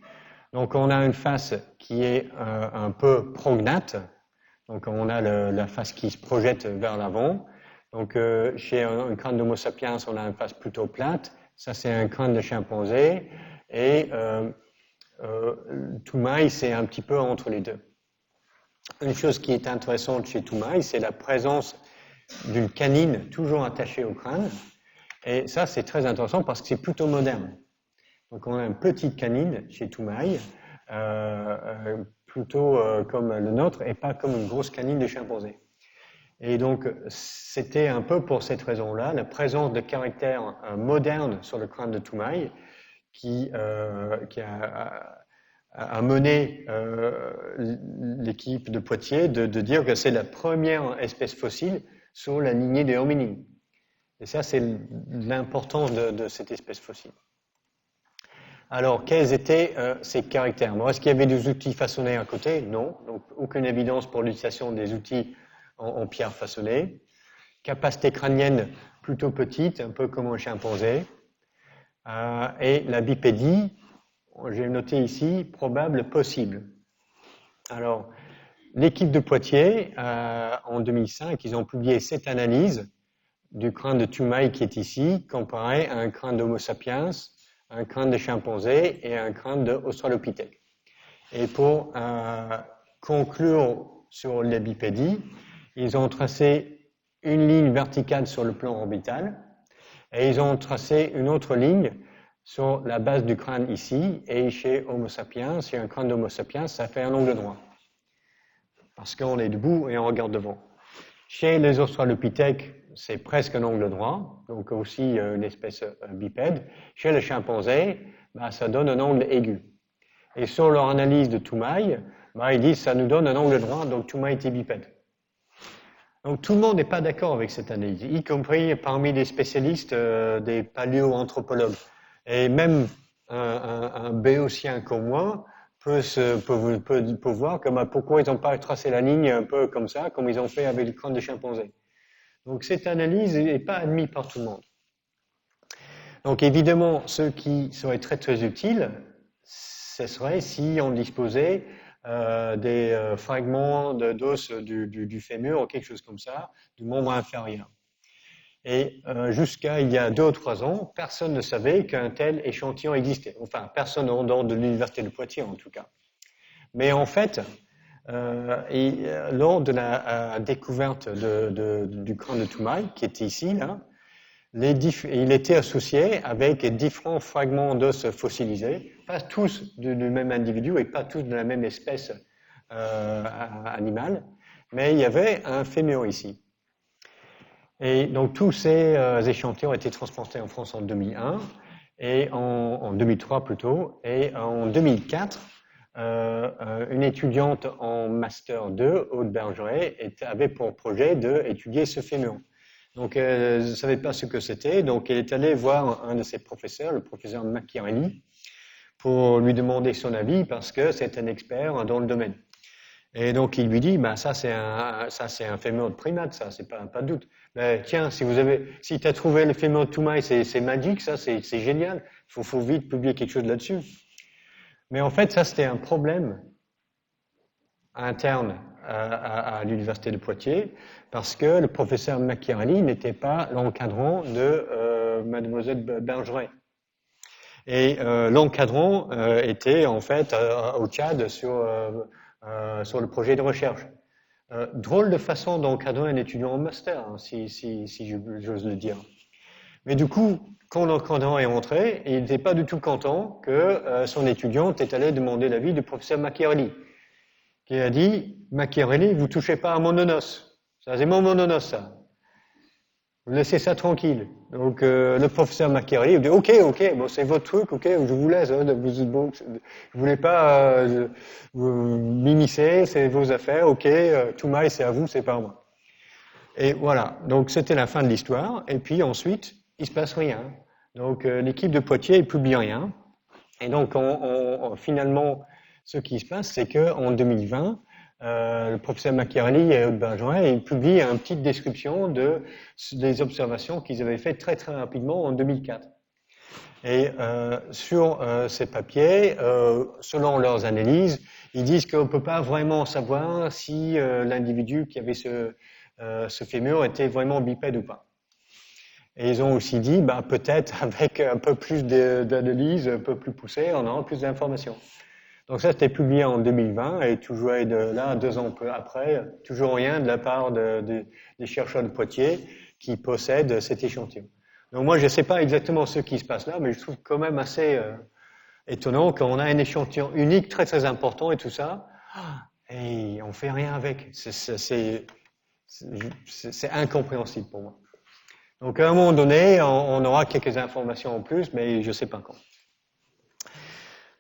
Donc on a une face qui est un peu prognate, donc on a la face qui se projette vers l'avant. Donc chez un crâne d'Homo sapiens, on a une face plutôt plate. Ça, c'est un crâne de chimpanzé. Et Toumaï, c'est un petit peu entre les deux. Une chose qui est intéressante chez Toumaï, c'est la présence d'une canine toujours attachée au crâne. Et ça, c'est très intéressant parce que c'est plutôt moderne. Donc, on a une petite canine chez Toumaï, plutôt comme le nôtre, et pas comme une grosse canine de chimpanzé. Et donc, c'était un peu pour cette raison-là, la présence de caractères modernes sur le crâne de Toumaï qui a mené l'équipe de Poitiers de dire que c'est la première espèce fossile sur la lignée des hominines. Et ça, c'est l'importance de cette espèce fossile. Alors, quels étaient ces caractères? Bon, est-ce qu'il y avait des outils façonnés à côté? Non. Donc, aucune évidence pour l'utilisation des outils en pierre façonnée. Capacité crânienne plutôt petite, un peu comme un chimpanzé. Et la bipédie, j'ai noté ici, probable, possible. Alors, l'équipe de Poitiers, en 2005, ils ont publié cette analyse du crâne de Toumaï qui est ici, comparé à un crâne d'Homo sapiens, un crâne de chimpanzé et un crâne d'Australopithèque. Et pour conclure sur la bipédie, ils ont tracé une ligne verticale sur le plan orbital et ils ont tracé une autre ligne sur la base du crâne ici, et chez Homo sapiens, chez un crâne d'Homo sapiens, ça fait un angle droit. Parce qu'on est debout et on regarde devant. Chez les australopithèques, c'est presque un angle droit, donc aussi une espèce bipède. Chez les chimpanzés, ça donne un angle aigu. Et sur leur analyse de Toumaï, ils disent ça nous donne un angle droit, donc Toumaï était bipède. Donc tout le monde n'est pas d'accord avec cette analyse, y compris parmi les spécialistes des paléoanthropologues. Et même un béotien comme moi peut voir que, pourquoi ils n'ont pas tracé la ligne un peu comme ça, comme ils ont fait avec le crâne de chimpanzé. Donc cette analyse n'est pas admise par tout le monde. Donc évidemment, ce qui serait très très utile, ce serait si on disposait des fragments d'os du fémur ou quelque chose comme ça, du membre inférieur. Et jusqu'à il y a 2 ou 3 ans, personne ne savait qu'un tel échantillon existait. Enfin, personne en dehors de l'université de Poitiers en tout cas. Mais en fait, lors de la découverte du crâne de Toumaï, qui était ici, là, il était associé avec différents fragments d'os fossilisés, pas tous du même individu et pas tous de la même espèce animale, mais il y avait un fémur ici. Et donc tous ces échantillons ont été transportés en France en 2001 et en 2003 plutôt, et en 2004, une étudiante en master 2, Aude Bergeret, avait pour projet d'étudier ce fémur. Donc elle ne savait pas ce que c'était, donc elle est allée voir un de ses professeurs, le professeur Macchiarelli, pour lui demander son avis parce que c'est un expert dans le domaine. Et donc il lui dit, ben ça c'est un fémur de primate, ça, c'est pas de doute. Ben, tiens, si tu as trouvé le fémur de Toumaï, c'est magique, ça, c'est génial. Faut vite publier quelque chose là-dessus. Mais en fait, ça c'était un problème interne à l'université de Poitiers, parce que le professeur Macchiarelli n'était pas l'encadrant de mademoiselle Bergeret. Et l'encadrant était en fait au Tchad sur le projet de recherche. Drôle de façon d'encadrer un étudiant en master, hein, si j'ose le dire. Mais du coup, quand l'encadrant est rentré, il n'était pas du tout content que son étudiante est allée demander l'avis du professeur Macchiarelli, qui a dit, Macchiarelli, vous touchez pas à mon nonos. Ça, c'est mon nonos, ça. Vous laissez ça tranquille. Donc, le professeur Macchiarelli dit, ok, bon, c'est votre truc, ok, je vous laisse. Hein, vous voulez pas m'immiscer, c'est vos affaires, ok, Toumaï, c'est à vous, c'est pas à moi. Et voilà. Donc, c'était la fin de l'histoire. Et puis ensuite, il se passe rien. Donc, l'équipe de Poitiers, il publie rien. Et donc, finalement, ce qui se passe, c'est que en 2020, le professeur Macchiarelli et Aude Bergeret, ils publient une petite description des observations qu'ils avaient faites très très rapidement en 2004. Et sur ces papiers, selon leurs analyses, ils disent qu'on ne peut pas vraiment savoir si l'individu qui avait ce fémur était vraiment bipède ou pas. Et ils ont aussi dit, bah, peut-être avec un peu plus d'analyse, un peu plus poussée, on aura plus d'informations. Donc ça, c'était publié en 2020 et toujours de là, 2 ans après, toujours rien de la part des chercheurs de Poitiers qui possèdent cet échantillon. Donc moi, je ne sais pas exactement ce qui se passe là, mais je trouve quand même assez étonnant qu'on a un échantillon unique, très très important et tout ça, et on fait rien avec. C'est incompréhensible pour moi. Donc à un moment donné, on aura quelques informations en plus, mais je ne sais pas quand.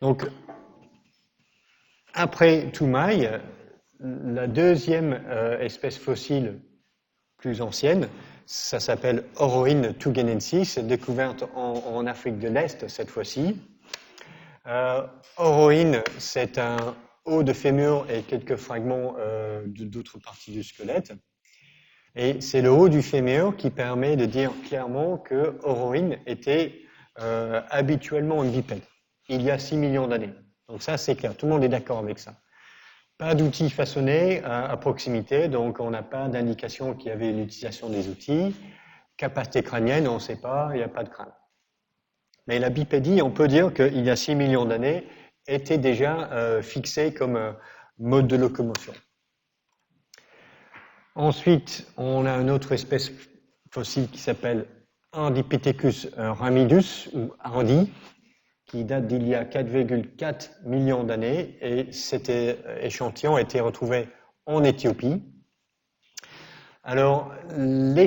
Donc après Toumaï, la deuxième espèce fossile plus ancienne, ça s'appelle Oroin tougenensis, découverte en Afrique de l'Est cette fois-ci. Oroin, c'est un os de fémur et quelques fragments d'autres parties du squelette. Et c'est le haut du fémur qui permet de dire clairement que Oroin était habituellement un bipède, il y a 6 millions d'années. Donc ça, c'est clair, tout le monde est d'accord avec ça. Pas d'outils façonnés à proximité, donc on n'a pas d'indication qu'il y avait une utilisation des outils. Capacité crânienne, on ne sait pas, il n'y a pas de crâne. Mais la bipédie, on peut dire qu'il y a 6 millions d'années, était déjà fixée comme mode de locomotion. Ensuite, on a une autre espèce fossile qui s'appelle Ardipithecus ramidus, ou Ardi, qui date d'il y a 4,4 millions d'années, et cet échantillon a été retrouvé en Éthiopie. Alors, les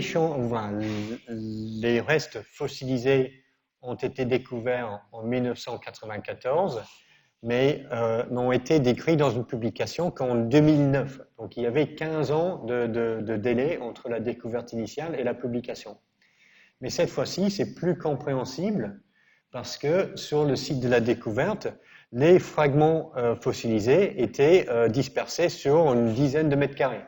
restes fossilisés ont été découverts en 1994, mais n'ont été décrits dans une publication qu'en 2009. Donc, il y avait 15 ans de délai entre la découverte initiale et la publication. Mais cette fois-ci, c'est plus compréhensible, parce que sur le site de la découverte, les fragments fossilisés étaient dispersés sur une dizaine de mètres carrés.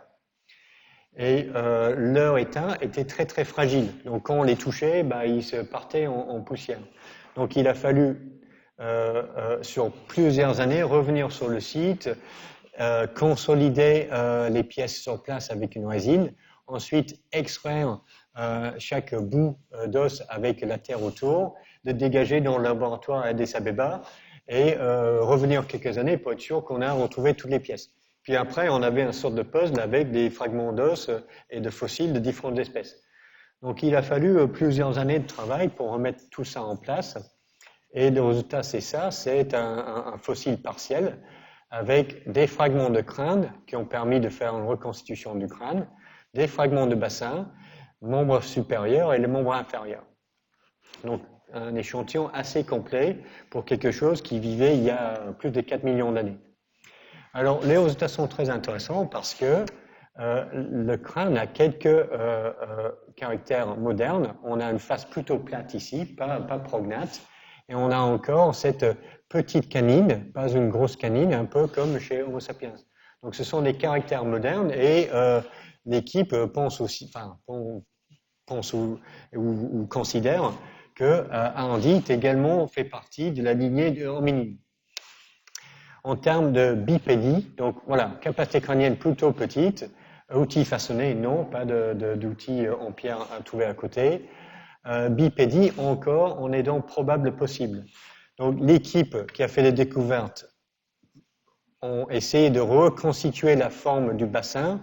Et leur état était très très fragile. Donc quand on les touchait, ils se partaient en poussière. Donc il a fallu, sur plusieurs années, revenir sur le site, consolider les pièces sur place avec une résine, ensuite extraire chaque bout d'os avec la terre autour, de dégager dans le laboratoire à Addis Abeba et revenir quelques années pour être sûr qu'on a retrouvé toutes les pièces. Puis après, on avait une sorte de puzzle avec des fragments d'os et de fossiles de différentes espèces. Donc il a fallu plusieurs années de travail pour remettre tout ça en place. Et le résultat, c'est ça, c'est un fossile partiel avec des fragments de crâne qui ont permis de faire une reconstitution du crâne, des fragments de bassin, membre supérieur et le membre inférieur. Donc un échantillon assez complet pour quelque chose qui vivait il y a plus de 4 millions d'années. Alors les résultats sont très intéressants parce que le crâne a quelques caractères modernes. On a une face plutôt plate ici, pas prognate, et on a encore cette petite canine, pas une grosse canine, un peu comme chez Homo sapiens. Donc ce sont des caractères modernes et l'équipe pense aussi, enfin, pense ou considère que Arendit également fait partie de la lignée de hominine. En termes de bipédie, donc voilà, capacité crânienne plutôt petite, outils façonnés, non, pas d'outils en pierre à trouver à côté. Bipédie, encore, on est donc probable possible. Donc l'équipe qui a fait les découvertes ont essayé de reconstituer la forme du bassin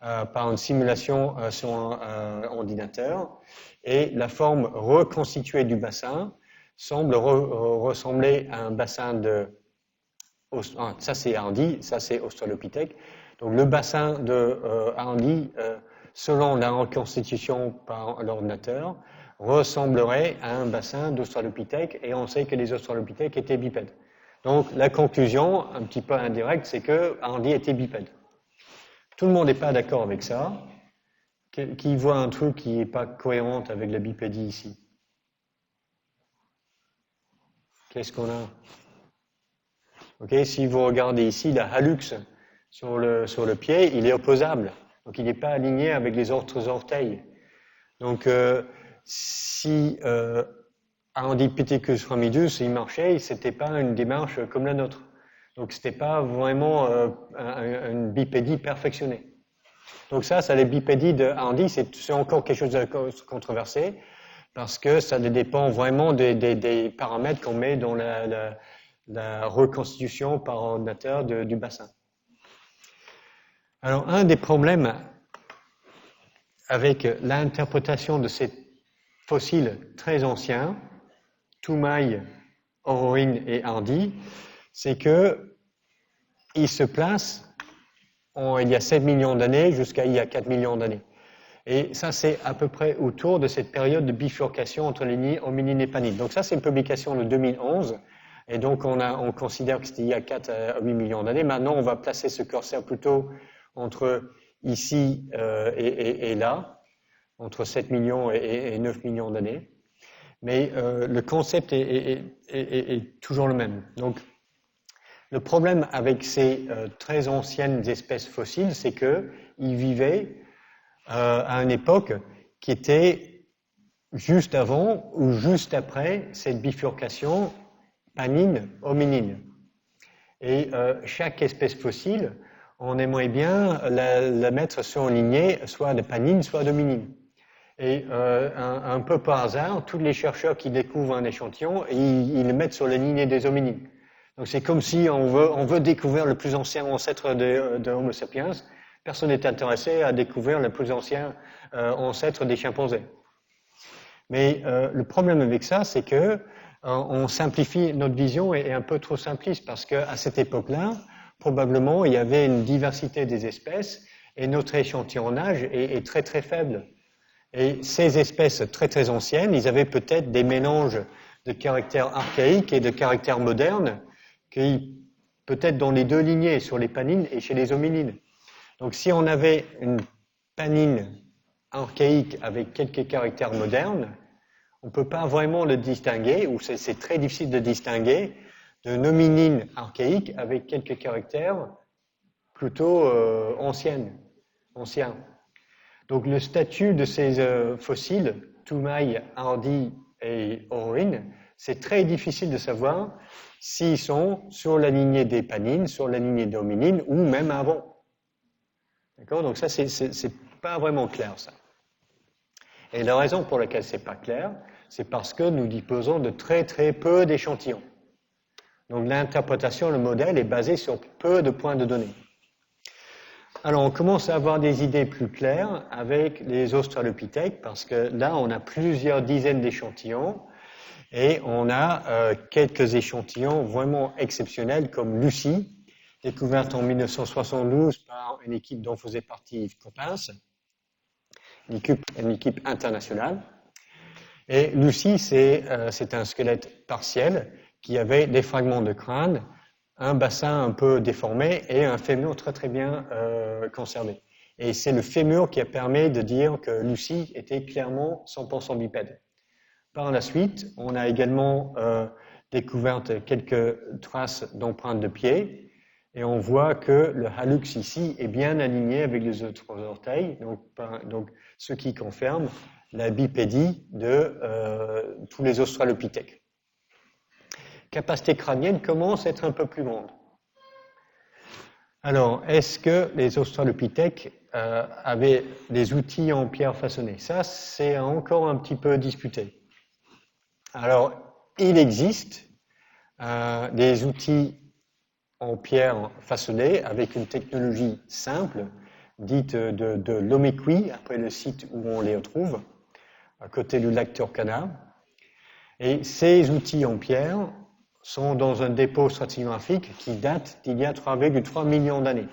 par une simulation sur un ordinateur, et la forme reconstituée du bassin semble ressembler à un bassin de... Ça c'est Hardy, ça c'est Australopithèque. Donc le bassin de Hardy, selon la reconstitution par l'ordinateur, ressemblerait à un bassin d'Australopithèque, et on sait que les Australopithèques étaient bipèdes. Donc la conclusion, un petit peu indirecte, c'est que Hardy était bipède. Tout le monde n'est pas d'accord avec ça. Qui voit un truc qui n'est pas cohérent avec la bipédie ici? Qu'est-ce qu'on a? Ok, si vous regardez ici, la hallux sur le pied, il est opposable. Donc il n'est pas aligné avec les autres orteils. Donc si Arendipithecus ramidus, il marchait, c'était pas une démarche comme la nôtre. Donc c'était pas vraiment une bipédie perfectionnée. Donc ça les bipédies de Hardy, c'est encore quelque chose de controversé, parce que ça dépend vraiment des paramètres qu'on met dans la reconstitution par ordinateur du bassin. Alors un des problèmes avec l'interprétation de ces fossiles très anciens, Toumaï, Oroïne et Hardy, c'est que ils se placent il y a 7 millions d'années jusqu'à il y a 4 millions d'années. Et ça, c'est à peu près autour de cette période de bifurcation entre les lignées hominines et panines. Donc ça, c'est une publication de 2011. Et donc, on considère que c'était il y a 4 à 8 millions d'années. Maintenant, on va placer ce curseur plutôt entre ici et là, entre 7 millions et 9 millions d'années. Mais le concept est toujours le même. Donc, le problème avec ces très anciennes espèces fossiles, c'est qu'ils vivaient à une époque qui était juste avant ou juste après cette bifurcation panine-hominine. Et chaque espèce fossile, on aimerait bien la mettre sur une lignée soit de panine, soit d'hominine. Et un peu par hasard, tous les chercheurs qui découvrent un échantillon, ils le mettent sur la lignée des hominines. Donc c'est comme si on veut découvrir le plus ancien ancêtre de Homo sapiens. Personne n'est intéressé à découvrir le plus ancien ancêtre des chimpanzés. Mais le problème avec ça, c'est que on simplifie, notre vision est un peu trop simpliste, parce qu'à cette époque-là, probablement, il y avait une diversité des espèces et notre échantillonnage est très très faible. Et ces espèces très très anciennes, ils avaient peut-être des mélanges de caractères archaïques et de caractères modernes, qui peut-être dans les deux lignées, sur les panines et chez les hominines. Donc si on avait une panine archaïque avec quelques caractères modernes, on ne peut pas vraiment le distinguer, ou c'est très difficile de distinguer, d'une hominine archaïque avec quelques caractères plutôt anciens. Donc le statut de ces fossiles, Toumaï, Hardy et Oroïne, c'est très difficile de savoir s'ils sont sur la lignée des panines, sur la lignée des hominines, ou même avant. D'accord? Donc ça, c'est pas vraiment clair, ça. Et la raison pour laquelle c'est pas clair, c'est parce que nous disposons de très très peu d'échantillons. Donc l'interprétation, le modèle est basé sur peu de points de données. Alors on commence à avoir des idées plus claires avec les Australopithèques, parce que là on a plusieurs dizaines d'échantillons, et on a quelques échantillons vraiment exceptionnels comme Lucie, découverte en 1972 par une équipe dont faisait partie Yves Coppens, une équipe internationale. Et Lucie, c'est un squelette partiel qui avait des fragments de crâne, un bassin un peu déformé et un fémur très très bien conservé. Et c'est le fémur qui a permis de dire que Lucie était clairement 100% bipède. Par la suite, on a également découvert quelques traces d'empreintes de pieds, Et on voit que le hallux ici est bien aligné avec les autres orteils, donc ce qui confirme la bipédie de tous les australopithèques. Capacité crânienne commence à être un peu plus grande. Alors, est-ce que les australopithèques avaient des outils en pierre façonnée? Ça, c'est encore un petit peu disputé. Alors, il existe des outils en pierre façonnée avec une technologie simple, dite de l'Omequi, après le site où on les retrouve, à côté du lac Turkana. Et ces outils en pierre sont dans un dépôt stratigraphique qui date d'il y a 3,3 millions d'années.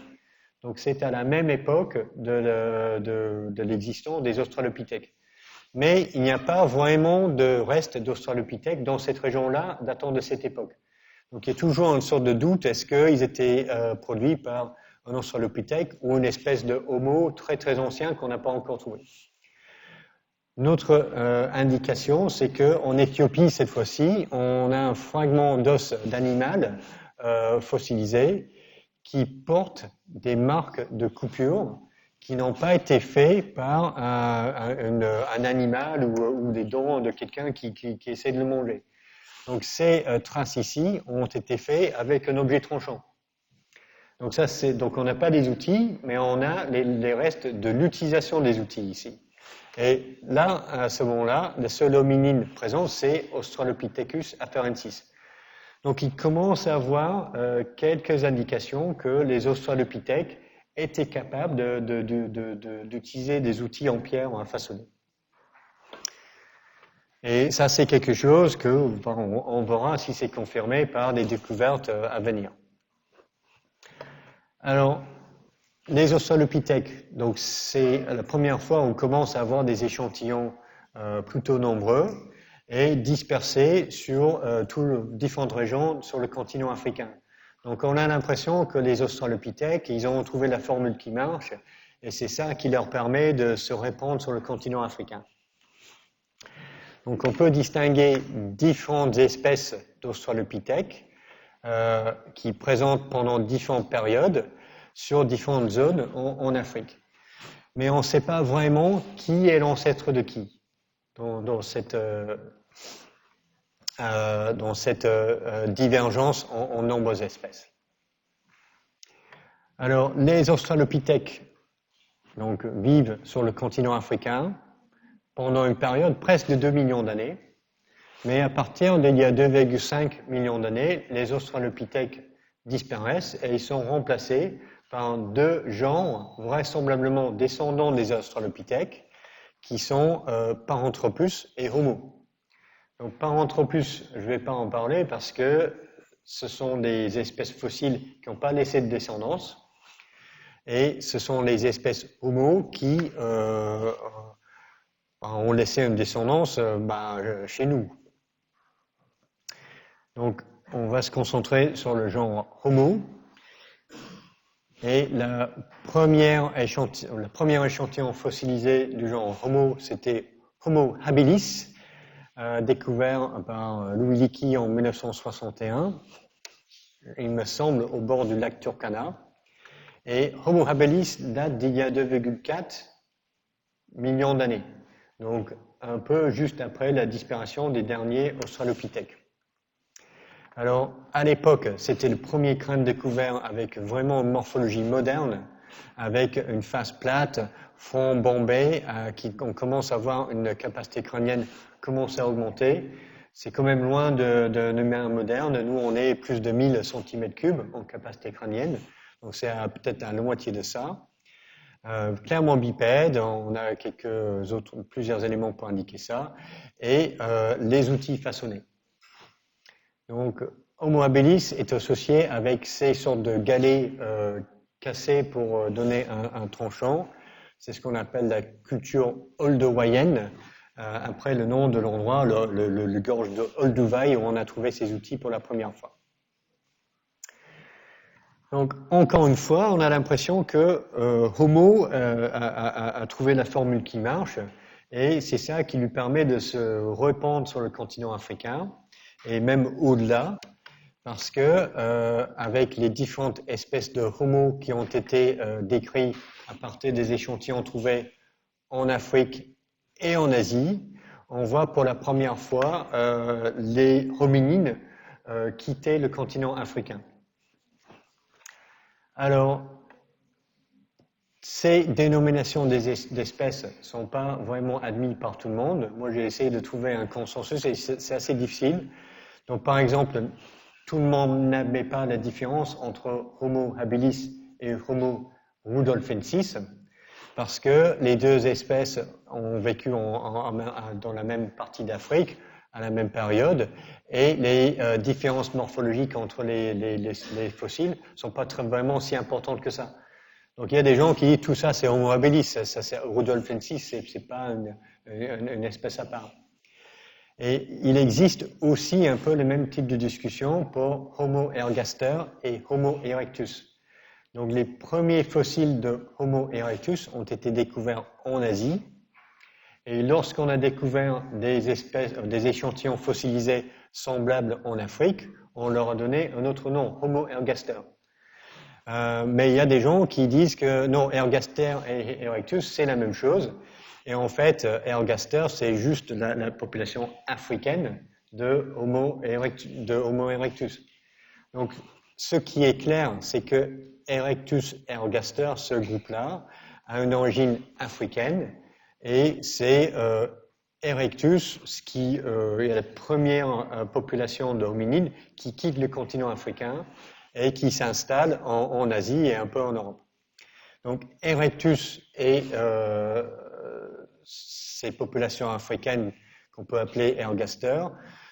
Donc c'est à la même époque de l'existence des australopithèques. Mais il n'y a pas vraiment de reste d'australopithèques dans cette région-là datant de cette époque. Donc il y a toujours une sorte de doute, est-ce qu'ils étaient produits par un australopithèque ou une espèce de homo très très ancien qu'on n'a pas encore trouvé. Notre indication, c'est qu'en Éthiopie, cette fois-ci, on a un fragment d'os d'animal fossilisé qui porte des marques de coupure qui n'ont pas été faits par un animal ou des dents de quelqu'un qui essaie de le manger. Donc ces traces ici ont été faites avec un objet tranchant. Donc on n'a pas des outils, mais on a les restes de l'utilisation des outils ici. Et là, à ce moment-là, le seul hominine présent, c'est Australopithecus afarensis. Donc il commence à avoir quelques indications que les australopithèques étaient capables d'utiliser des outils en pierre à façonner. Et ça, c'est quelque chose que on verra si c'est confirmé par des découvertes à venir. Alors, les australopithèques, donc c'est la première fois où on commence à avoir des échantillons plutôt nombreux et dispersés sur toutes différentes régions sur le continent africain. Donc on a l'impression que les australopithèques, ils ont trouvé la formule qui marche et c'est ça qui leur permet de se répandre sur le continent africain. Donc on peut distinguer différentes espèces d'australopithèques qui présentent pendant différentes périodes sur différentes zones en Afrique. Mais on ne sait pas vraiment qui est l'ancêtre de qui dans cette divergence en nombreuses espèces. Alors les australopithèques donc, vivent sur le continent africain pendant une période presque de 2 millions d'années. Mais à partir d'il y a 2,5 millions d'années, les australopithèques disparaissent et ils sont remplacés par deux genres vraisemblablement descendants des australopithèques qui sont Paranthropus et Homo. Donc Paranthropus, je ne vais pas en parler parce que ce sont des espèces fossiles qui n'ont pas laissé de descendance et ce sont les espèces Homo qui ont laissé une descendance chez nous. Donc, on va se concentrer sur le genre Homo. Et la première échantillon fossilisé du genre Homo, c'était Homo habilis, découvert par Louis Leakey en 1961, il me semble, au bord du lac Turkana. Et Homo habilis date d'il y a 2,4 millions d'années. Donc, un peu juste après la disparition des derniers australopithèques. Alors, à l'époque, c'était le premier crâne découvert avec vraiment une morphologie moderne, avec une face plate, front bombé, on commence à voir une capacité crânienne commencer à augmenter. C'est quand même loin de l'humain moderne. Nous, on est plus de 1000 cm3 en capacité crânienne, donc c'est peut-être à la moitié de ça. Clairement bipède, on a plusieurs éléments pour indiquer ça, et les outils façonnés. Donc, Homo habilis est associé avec ces sortes de galets cassés pour donner un tranchant. C'est ce qu'on appelle la culture olduvaienne, après le nom de l'endroit, le gorge de Olduvai, où on a trouvé ces outils pour la première fois. Donc, encore une fois, on a l'impression que Homo a trouvé la formule qui marche, et c'est ça qui lui permet de se répandre sur le continent africain, et même au-delà. parce que avec les différentes espèces de Homo qui ont été décrits à partir des échantillons trouvés en Afrique et en Asie, on voit pour la première fois les hominines quitter le continent africain. Alors, ces dénominations d'espèces ne sont pas vraiment admises par tout le monde. Moi, j'ai essayé de trouver un consensus et c'est assez difficile. Donc, par exemple, tout le monde n'admet pas la différence entre Homo habilis et Homo rudolfensis, parce que les deux espèces ont vécu dans la même partie d'Afrique à la même période, et les différences morphologiques entre les fossiles sont pas vraiment si importantes que ça. Donc il y a des gens qui disent tout ça c'est Homo habilis, ça c'est rudolfensis, c'est pas une espèce à part. Et il existe aussi un peu le même type de discussion pour Homo ergaster et Homo erectus. Donc les premiers fossiles de Homo erectus ont été découverts en Asie. Et lorsqu'on a découvert des échantillons fossilisés semblables en Afrique, on leur a donné un autre nom, Homo ergaster. Mais il y a des gens qui disent que non, ergaster et erectus, c'est la même chose. Et en fait, ergaster, c'est juste la population africaine de Homo erectus. Donc, ce qui est clair, c'est que Erectus ergaster, ce groupe-là, a une origine africaine et c'est Erectus qui est la première population de hominines qui quitte le continent africain et qui s'installe en Asie et un peu en Europe. Donc Erectus et ces populations africaines qu'on peut appeler ergaster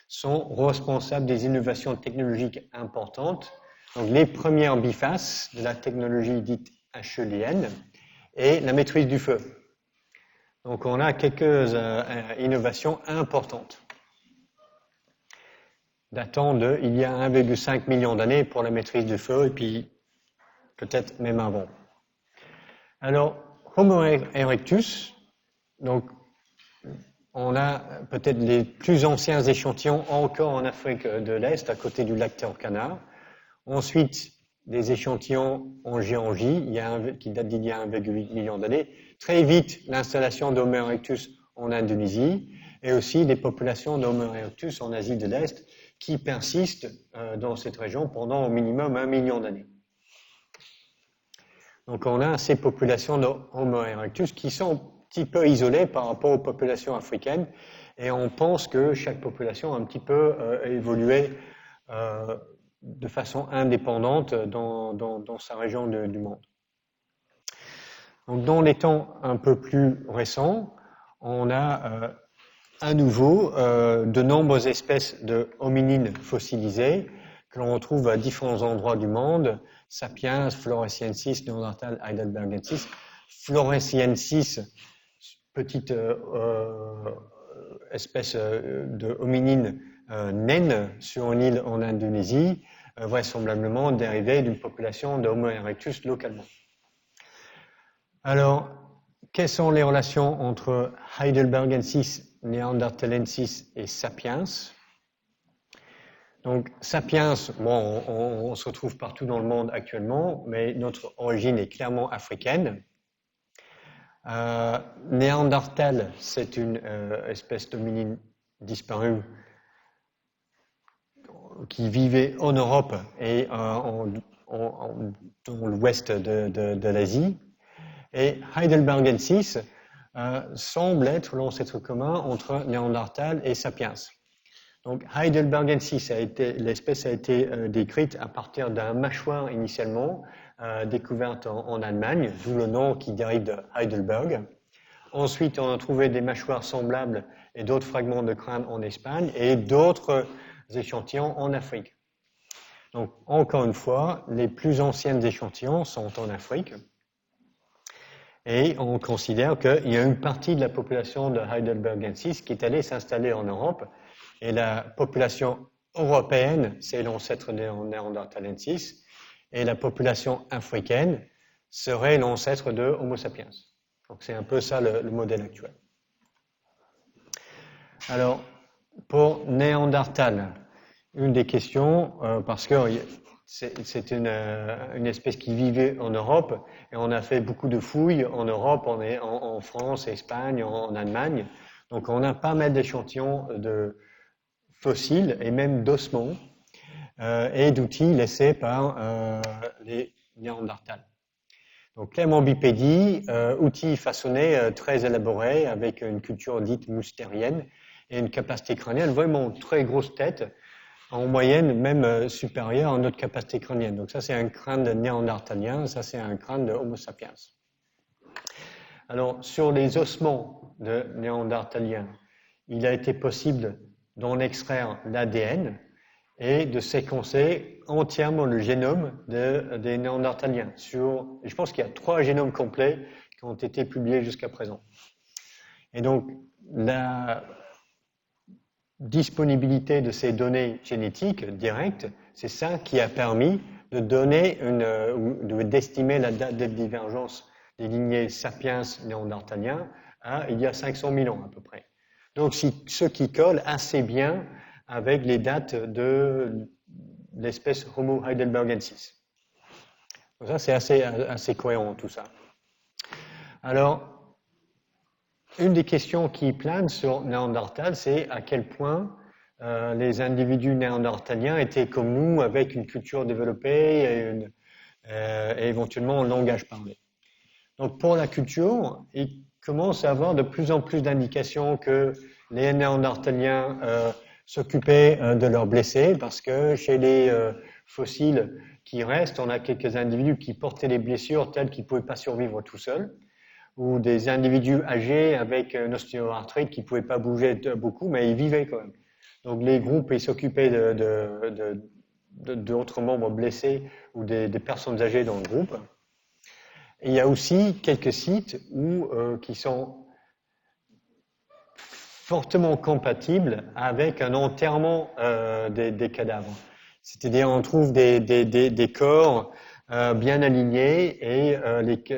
sont responsables des innovations technologiques importantes. Donc les premières bifaces de la technologie dite HEDN et la maîtrise du feu. Donc on a quelques innovations importantes datant de il y a 1,5 million d'années pour la maîtrise du feu et puis peut-être même avant. Alors Homo erectus, donc on a peut-être les plus anciens échantillons encore en Afrique de l'Est, à côté du lac Turkana. Ensuite, des échantillons en Géorgie, qui datent d'il y a 1,8 million d'années. Très vite, l'installation d'Homo erectus en Indonésie, et aussi des populations d'Homo erectus en Asie de l'Est, qui persistent dans cette région pendant au minimum 1 million d'années. Donc on a ces populations d'Homo erectus qui sont un petit peu isolées par rapport aux populations africaines, et on pense que chaque population a un petit peu évolué de façon indépendante dans sa région du monde. Donc dans les temps un peu plus récents, on a à nouveau de nombreuses espèces de hominines fossilisées que l'on retrouve à différents endroits du monde, Sapiens, Floresiensis, Néandertal, Heidelbergensis. Floresiensis, petite espèce de hominine naine sur une île en Indonésie, vraisemblablement dérivée d'une population de Homo erectus localement. Alors, quelles sont les relations entre Heidelbergensis, Neanderthalensis et Sapiens? Donc, Sapiens, bon, on se retrouve partout dans le monde actuellement, mais notre origine est clairement africaine. Néandertal, c'est une espèce d'hominine disparue qui vivait en Europe et dans l'ouest de l'Asie. Et Heidelbergensis semble être l'ancêtre commun entre Néandertal et Sapiens. Donc Heidelbergensis l'espèce a été décrite à partir d'un mâchoire initialement découverte en Allemagne, d'où le nom qui dérive de Heidelberg. Ensuite, on a trouvé des mâchoires semblables et d'autres fragments de crâne en Espagne et d'autres échantillons en Afrique. Donc, encore une fois, les plus anciens échantillons sont en Afrique. Et on considère qu'il y a une partie de la population de Heidelbergensis qui est allée s'installer en Europe. Et la population européenne, c'est l'ancêtre de Neanderthalensis. Et la population africaine serait l'ancêtre de Homo sapiens. Donc c'est un peu ça le modèle actuel. Alors, pour Néandertal, une des questions, parce que c'est une espèce qui vivait en Europe, et on a fait beaucoup de fouilles en Europe, en France, Espagne, en Allemagne. Donc on a pas mal d'échantillons de fossiles et même d'ossements et d'outils laissés par les Néandertals. Donc clairement bipédie, outils façonnés très élaborés avec une culture dite moustérienne et une capacité crânienne vraiment très grosse tête, en moyenne même supérieure à notre capacité crânienne. Donc ça c'est un crâne de néandertalien, ça c'est un crâne de Homo sapiens. Alors sur les ossements de néandertaliens, il a été possible d'en extraire l'ADN et de séquencer entièrement le génome des néandertaliens. Je pense qu'il y a 3 génomes complets qui ont été publiés jusqu'à présent. Et donc, la disponibilité de ces données génétiques directes, c'est ça qui a permis de donner d'estimer la date de divergence des lignées sapiens néandertaliens à il y a 500 000 ans à peu près. Donc, ce qui colle assez bien avec les dates de l'espèce Homo heidelbergensis. Donc ça, c'est assez cohérent tout ça. Alors, une des questions qui planent sur Néandertal, c'est à quel point les individus néandertaliens étaient comme nous, avec une culture développée et éventuellement un langage parlé. Donc pour la culture, il commence à avoir de plus en plus d'indications que les Néandertaliens s'occupaient de leurs blessés, parce que chez les fossiles qui restent, on a quelques individus qui portaient des blessures telles qu'ils ne pouvaient pas survivre tout seuls, ou des individus âgés avec une ostéoarthrite qui ne pouvaient pas bouger beaucoup, mais ils vivaient quand même. Donc les groupes, ils s'occupaient d'autres membres blessés ou des personnes âgées dans le groupe. Et il y a aussi quelques sites qui sont fortement compatibles avec un enterrement des cadavres. C'est-à-dire on trouve des corps bien alignés et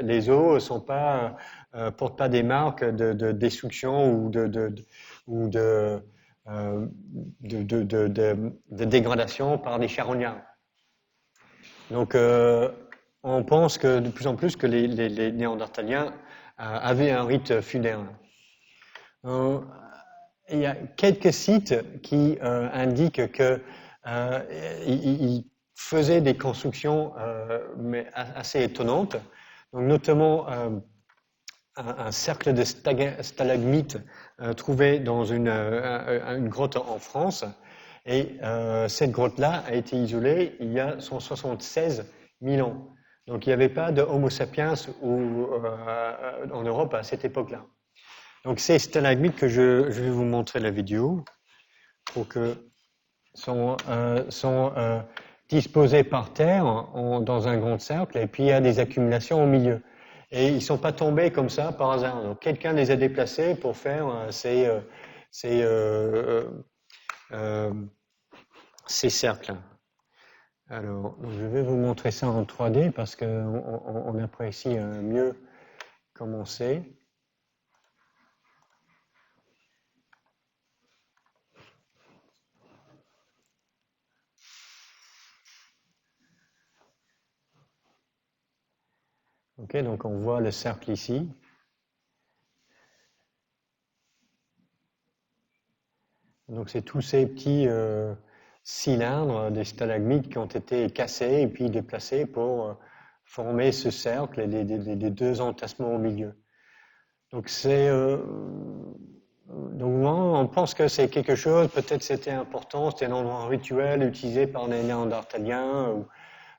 les os sont pas portent pas des marques de destruction ou de dégradation par des charognards. Donc on pense que de plus en plus que les Néandertaliens avaient un rite funéraire. Il y a quelques sites qui indiquent que ils faisaient des constructions mais assez étonnantes, donc notamment un cercle de stalagmites trouvé dans une grotte en France, et cette grotte-là a été isolée il y a 176 000 ans. Donc il n'y avait pas de Homo sapiens en Europe à cette époque-là. Donc ces stalagmites que je vais vous montrer la vidéo, sont disposés par terre dans un grand cercle, et puis il y a des accumulations au milieu. Et ils ne sont pas tombés comme ça par hasard. Donc quelqu'un les a déplacés pour faire ces cercles. Alors, donc je vais vous montrer ça en 3D parce qu'on apprécie mieux comment c'est. Ok, donc on voit le cercle ici. Donc c'est tous ces petits cylindres des stalagmites qui ont été cassés et puis déplacés pour former ce cercle et les 2 entassements au milieu. Donc donc on pense que c'est quelque chose, peut-être c'était important, c'était un endroit rituel utilisé par les Néandertaliens, ou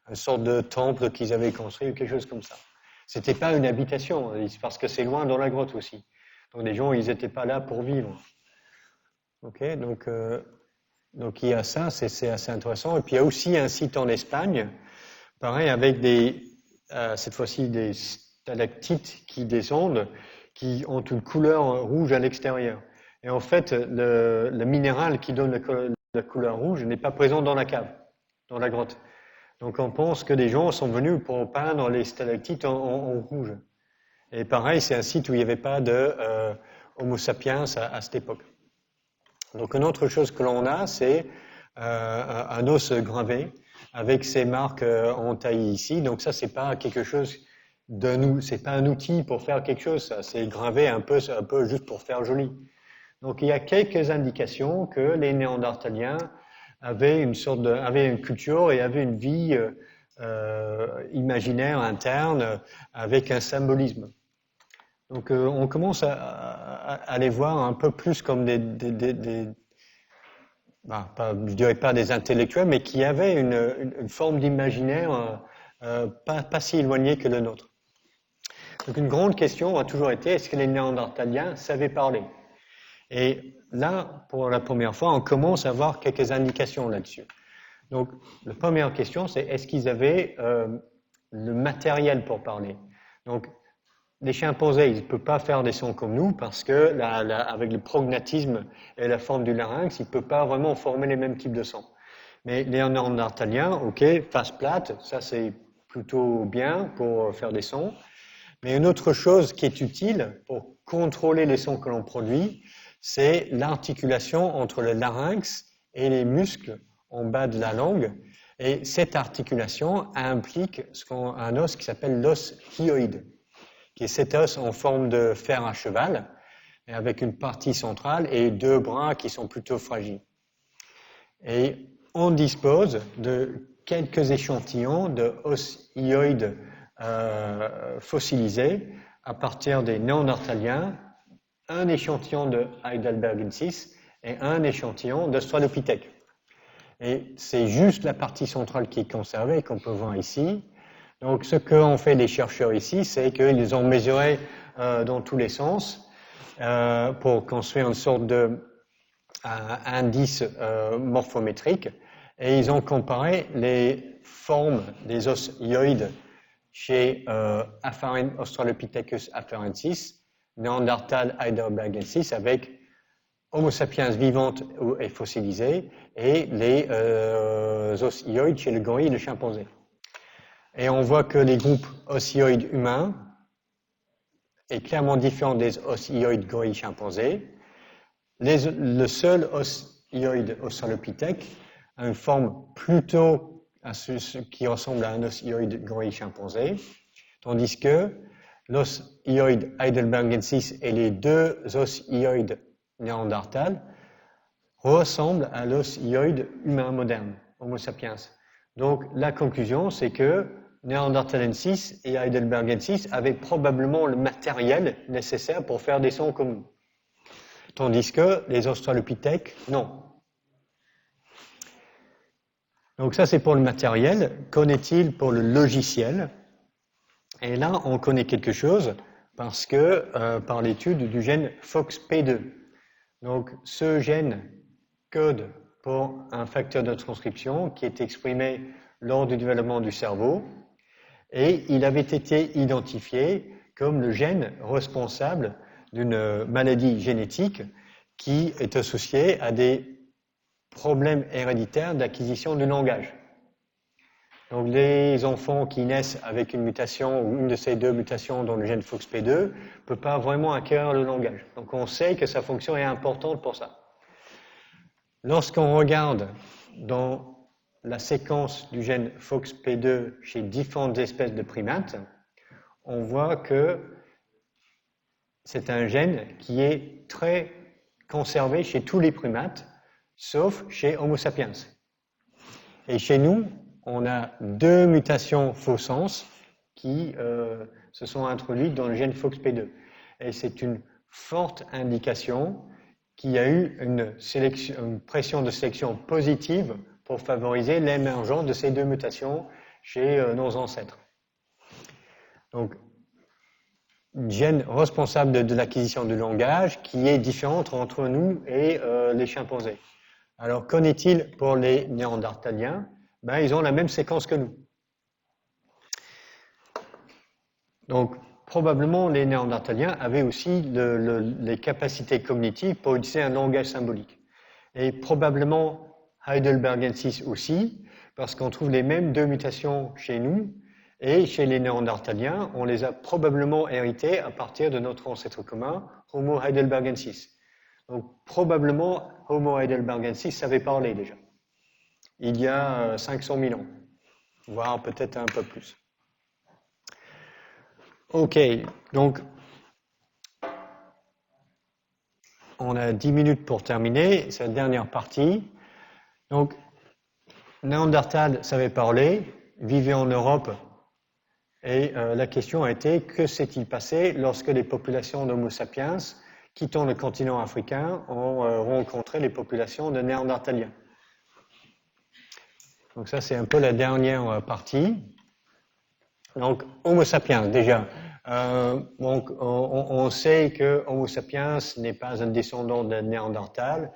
une sorte de temple qu'ils avaient construit ou quelque chose comme ça. C'était pas une habitation, parce que c'est loin dans la grotte aussi. Donc les gens, ils n'étaient pas là pour vivre. Ok, donc il y a ça, c'est assez intéressant. Et puis il y a aussi un site en Espagne, pareil, avec cette fois-ci des stalactites qui descendent, qui ont une couleur rouge à l'extérieur. Et en fait, le minéral qui donne la couleur rouge n'est pas présent dans la cave, dans la grotte. Donc on pense que des gens sont venus pour peindre les stalactites en rouge. Et pareil, c'est un site où il n'y avait pas de Homo sapiens à cette époque. Donc une autre chose que l'on a, c'est un os gravé avec ces marques entaillées ici. Donc ça, c'est pas quelque chose de nous, c'est pas un outil pour faire quelque chose. Ça, c'est gravé un peu juste pour faire joli. Donc il y a quelques indications que les Néandertaliens avaient avaient une culture et avaient une vie imaginaire interne avec un symbolisme. Donc on commence à les voir un peu plus comme je dirais pas des intellectuels, mais qui avaient une forme d'imaginaire pas si éloignée que le nôtre. Donc une grande question a toujours été, est-ce que les Néandertaliens savaient parler? Et là, pour la première fois, on commence à avoir quelques indications là-dessus. Donc la première question, c'est est-ce qu'ils avaient le matériel pour parler? Donc les chimpanzés, ils ne peuvent pas faire des sons comme nous parce que avec le prognatisme et la forme du larynx, ils ne peuvent pas vraiment former les mêmes types de sons. Mais les Néandertaliens, ok, face plate, ça c'est plutôt bien pour faire des sons. Mais une autre chose qui est utile pour contrôler les sons que l'on produit, c'est l'articulation entre le larynx et les muscles en bas de la langue. Et cette articulation implique un os qui s'appelle l'os hyoïde, qui est cet os en forme de fer à cheval, avec une partie centrale et deux bras qui sont plutôt fragiles. Et on dispose de quelques échantillons de os hyoïdes fossilisés à partir des Néandertaliens, un échantillon de Heidelbergensis et un échantillon d'Australopithèque. Et c'est juste la partie centrale qui est conservée, qu'on peut voir ici. Donc ce qu'ont fait les chercheurs ici, c'est qu'ils ont mesuré dans tous les sens pour construire une sorte d'indice morphométrique, et ils ont comparé les formes des os hyoïdes chez Australopithecus afarensis, Néandertal heidelbergensis avec Homo sapiens vivante et fossilisée et les os hyoïdes chez le gorille et le chimpanzé. Et on voit que les groupes osioïdes humains est clairement différent des osioïdes gorille chimpanzé. Le seul osioïde australopithèque a une forme plutôt qui ressemble à un osioïde gorille chimpanzé, tandis que l'os hyoïde heidelbergensis et les deux os hyoïdes néandertal ressemblent à l'os hyoïde humain moderne, Homo sapiens. Donc la conclusion, c'est que Néandertalensis et Heidelbergensis avaient probablement le matériel nécessaire pour faire des sons comme nous. Tandis que les Australopithèques, non. Donc ça, c'est pour le matériel. Qu'en est-il pour le logiciel? Et là, on connaît quelque chose parce que par l'étude du gène FOXP2. Donc ce gène code pour un facteur de transcription qui est exprimé lors du développement du cerveau, et il avait été identifié comme le gène responsable d'une maladie génétique qui est associée à des problèmes héréditaires d'acquisition du langage. Donc les enfants qui naissent avec une mutation ou une de ces deux mutations dans le gène FOXP2 ne peuvent pas vraiment acquérir le langage. Donc on sait que sa fonction est importante pour ça. Lorsqu'on regarde dans la séquence du gène FOXP2 chez différentes espèces de primates, on voit que c'est un gène qui est très conservé chez tous les primates, sauf chez Homo sapiens. Et chez nous, on a deux mutations faux sens qui se sont introduites dans le gène FOXP2. Et c'est une forte indication qu'il y a eu une pression de sélection positive pour favoriser l'émergence de ces deux mutations chez nos ancêtres. Donc, gène responsable de l'acquisition du langage qui est différente entre nous et les chimpanzés. Alors, qu'en est-il pour les Néandertaliens? Ils ont la même séquence que nous. Donc, probablement, les Néandertaliens avaient aussi les capacités cognitives pour utiliser un langage symbolique. Et probablement Heidelbergensis aussi, parce qu'on trouve les mêmes deux mutations chez nous, et chez les Néandertaliens, on les a probablement héritées à partir de notre ancêtre commun, Homo heidelbergensis. Donc, probablement, Homo heidelbergensis savait parler déjà. il y a 500 000 ans, voire peut-être un peu plus. Ok, donc on a 10 minutes pour terminer cette dernière partie. Donc, Néandertal savait parler, vivait en Europe, et la question a été, que s'est-il passé lorsque les populations d'Homo sapiens, quittant le continent africain, ont rencontré les populations de Néandertaliens? Donc ça, c'est un peu la dernière partie. Donc, Homo sapiens, déjà. Donc, on sait que Homo sapiens n'est pas un descendant de Néandertal.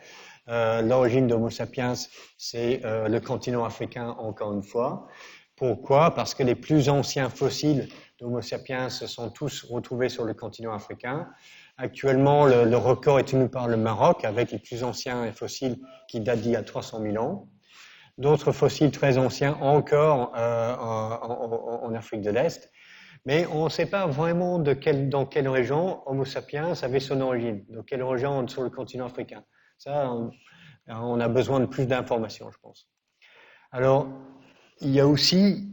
L'origine d'Homo sapiens, c'est le continent africain, encore une fois. Pourquoi? Parce que les plus anciens fossiles d'Homo sapiens se sont tous retrouvés sur le continent africain. Actuellement, le record est tenu par le Maroc, avec les plus anciens fossiles qui datent d'il y a 300 000 ans. D'autres fossiles très anciens encore en Afrique de l'Est. Mais on ne sait pas vraiment dans quelle région Homo sapiens avait son origine, dans quelle région sur le continent africain. Ça, on a besoin de plus d'informations, je pense. Alors, il y a aussi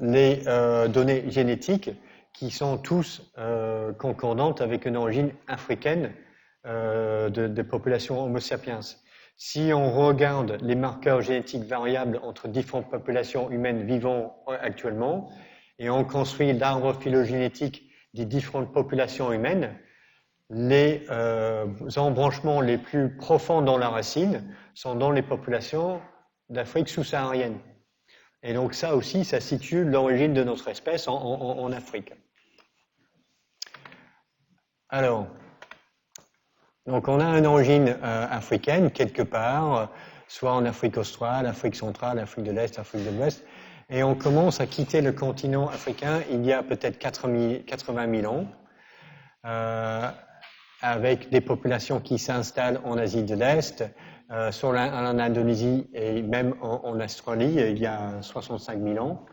les données génétiques qui sont tous concordantes avec une origine africaine des populations Homo sapiens. Si on regarde les marqueurs génétiques variables entre différentes populations humaines vivant actuellement, et on construit l'arbre phylogénétique des différentes populations humaines, les embranchements les plus profonds dans la racine sont dans les populations d'Afrique sous-saharienne. Et donc ça aussi, ça situe l'origine de notre espèce en Afrique. Alors, donc on a une origine africaine quelque part, soit en Afrique australe, Afrique centrale, Afrique de l'Est, Afrique de l'Ouest, et on commence à quitter le continent africain il y a peut-être 80 000 ans, avec des populations qui s'installent en Asie de l'Est, en Indonésie et même en Australie il y a 65 000 ans.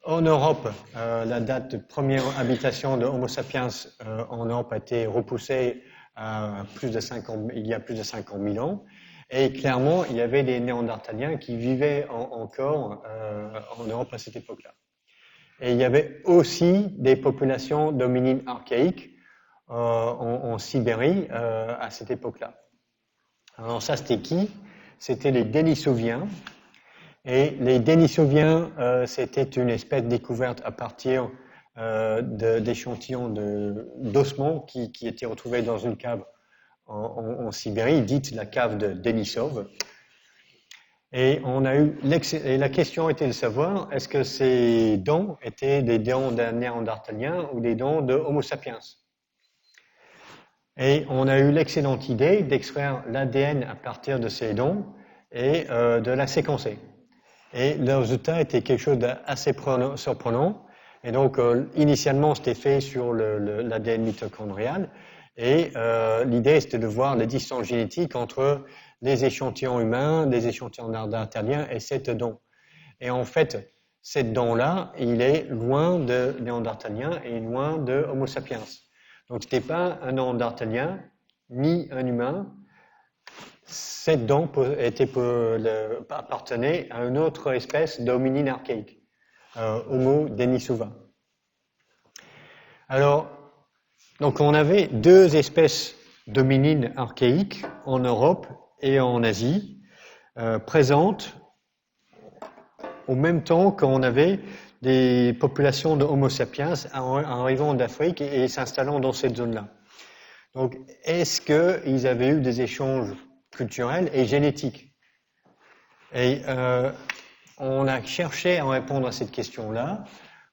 En Europe, la date de première habitation de Homo sapiens en Europe a été repoussée à il y a plus de 50 000 ans. Et clairement, il y avait des Néandertaliens qui vivaient encore en Europe à cette époque-là. Et il y avait aussi des populations d'hominines archaïques en Sibérie à cette époque-là. Alors ça, c'était qui? C'était les Denisoviens. Et les Denisoviens, c'était une espèce découverte à partir d'échantillons d'ossements qui étaient retrouvés dans une cave en Sibérie, dite la cave de Denisov. Et la question était de savoir, est-ce que ces dents étaient des dents d'un Néandertalien ou des dents de Homo sapiens? Et on a eu l'excellente idée d'extraire l'ADN à partir de ces dents et de la séquencer. Et le résultat était quelque chose d'assez surprenant. Et donc, initialement, c'était fait sur l'ADN mitochondrial. Et l'idée, c'était de voir les distances génétiques entre les échantillons humains, les échantillons néandertaliens et cette dent. Et en fait, cette dent-là, il est loin de Néandertalien et loin de Homo sapiens. Donc, ce n'était pas un Néandertalien, ni un humain. Cette dent appartenait à une autre espèce d'hominine archaïque, Homo denisova. Alors, donc on avait deux espèces d'hominines archaïques en Europe et en Asie, présentes au même temps qu'on avait des populations de Homo sapiens arrivant d'Afrique et s'installant dans cette zone-là. Donc, est-ce qu'ils avaient eu des échanges culturels et génétiques? Et on a cherché à répondre à cette question-là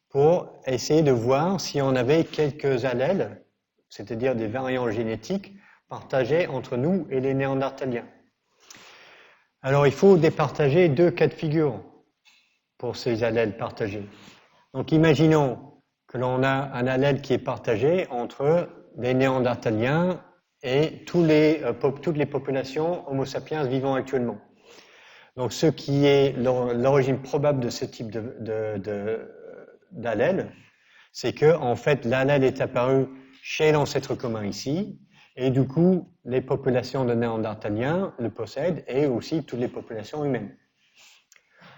pour essayer de voir si on avait quelques allèles, c'est-à-dire des variants génétiques partagés entre nous et les Néandertaliens. Alors, il faut départager deux cas de figure pour ces allèles partagés. Donc, imaginons que l'on a un allèle qui est partagé entre les Néandertaliens et toutes les populations Homo sapiens vivant actuellement. Donc, ce qui est l'origine probable de ce type d'allèle, c'est que, en fait, l'allèle est apparu chez l'ancêtre commun ici, et du coup, les populations de Néandertaliens le possèdent, et aussi toutes les populations humaines.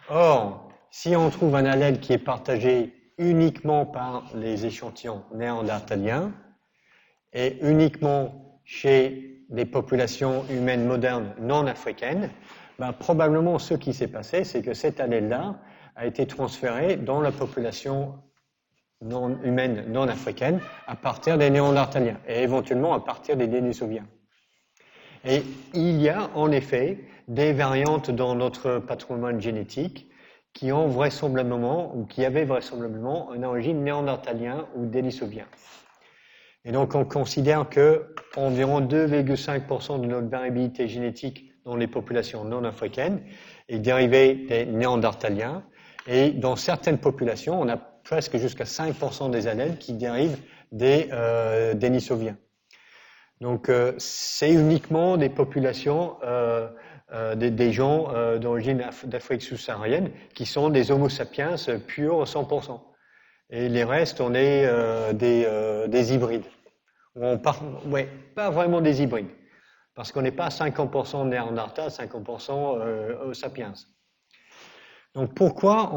Or, si on trouve un allèle qui est partagé uniquement par les échantillons néandertaliens et uniquement chez des populations humaines modernes non africaines, ben, probablement ce qui s'est passé, c'est que cet allèle-là a été transféré dans la population non humaine non africaine à partir des néandertaliens et éventuellement à partir des Denisoviens. Et il y a en effet des variantes dans notre patrimoine génétique qui ont vraisemblablement ou qui avaient vraisemblablement une origine néandertalien ou dénisovien. Et donc on considère que environ 2,5% de notre variabilité génétique dans les populations non africaines est dérivée des néandertaliens. Et dans certaines populations, on a presque jusqu'à 5% des allèles qui dérivent des Denisoviens. Donc c'est uniquement des populations, des gens d'origine d'Afrique subsaharienne qui sont des Homo sapiens purs 100%. Et les restes, on est des hybrides. Pas vraiment des hybrides, parce qu'on n'est pas 50% Néandertal, 50% Homo sapiens. Donc pourquoi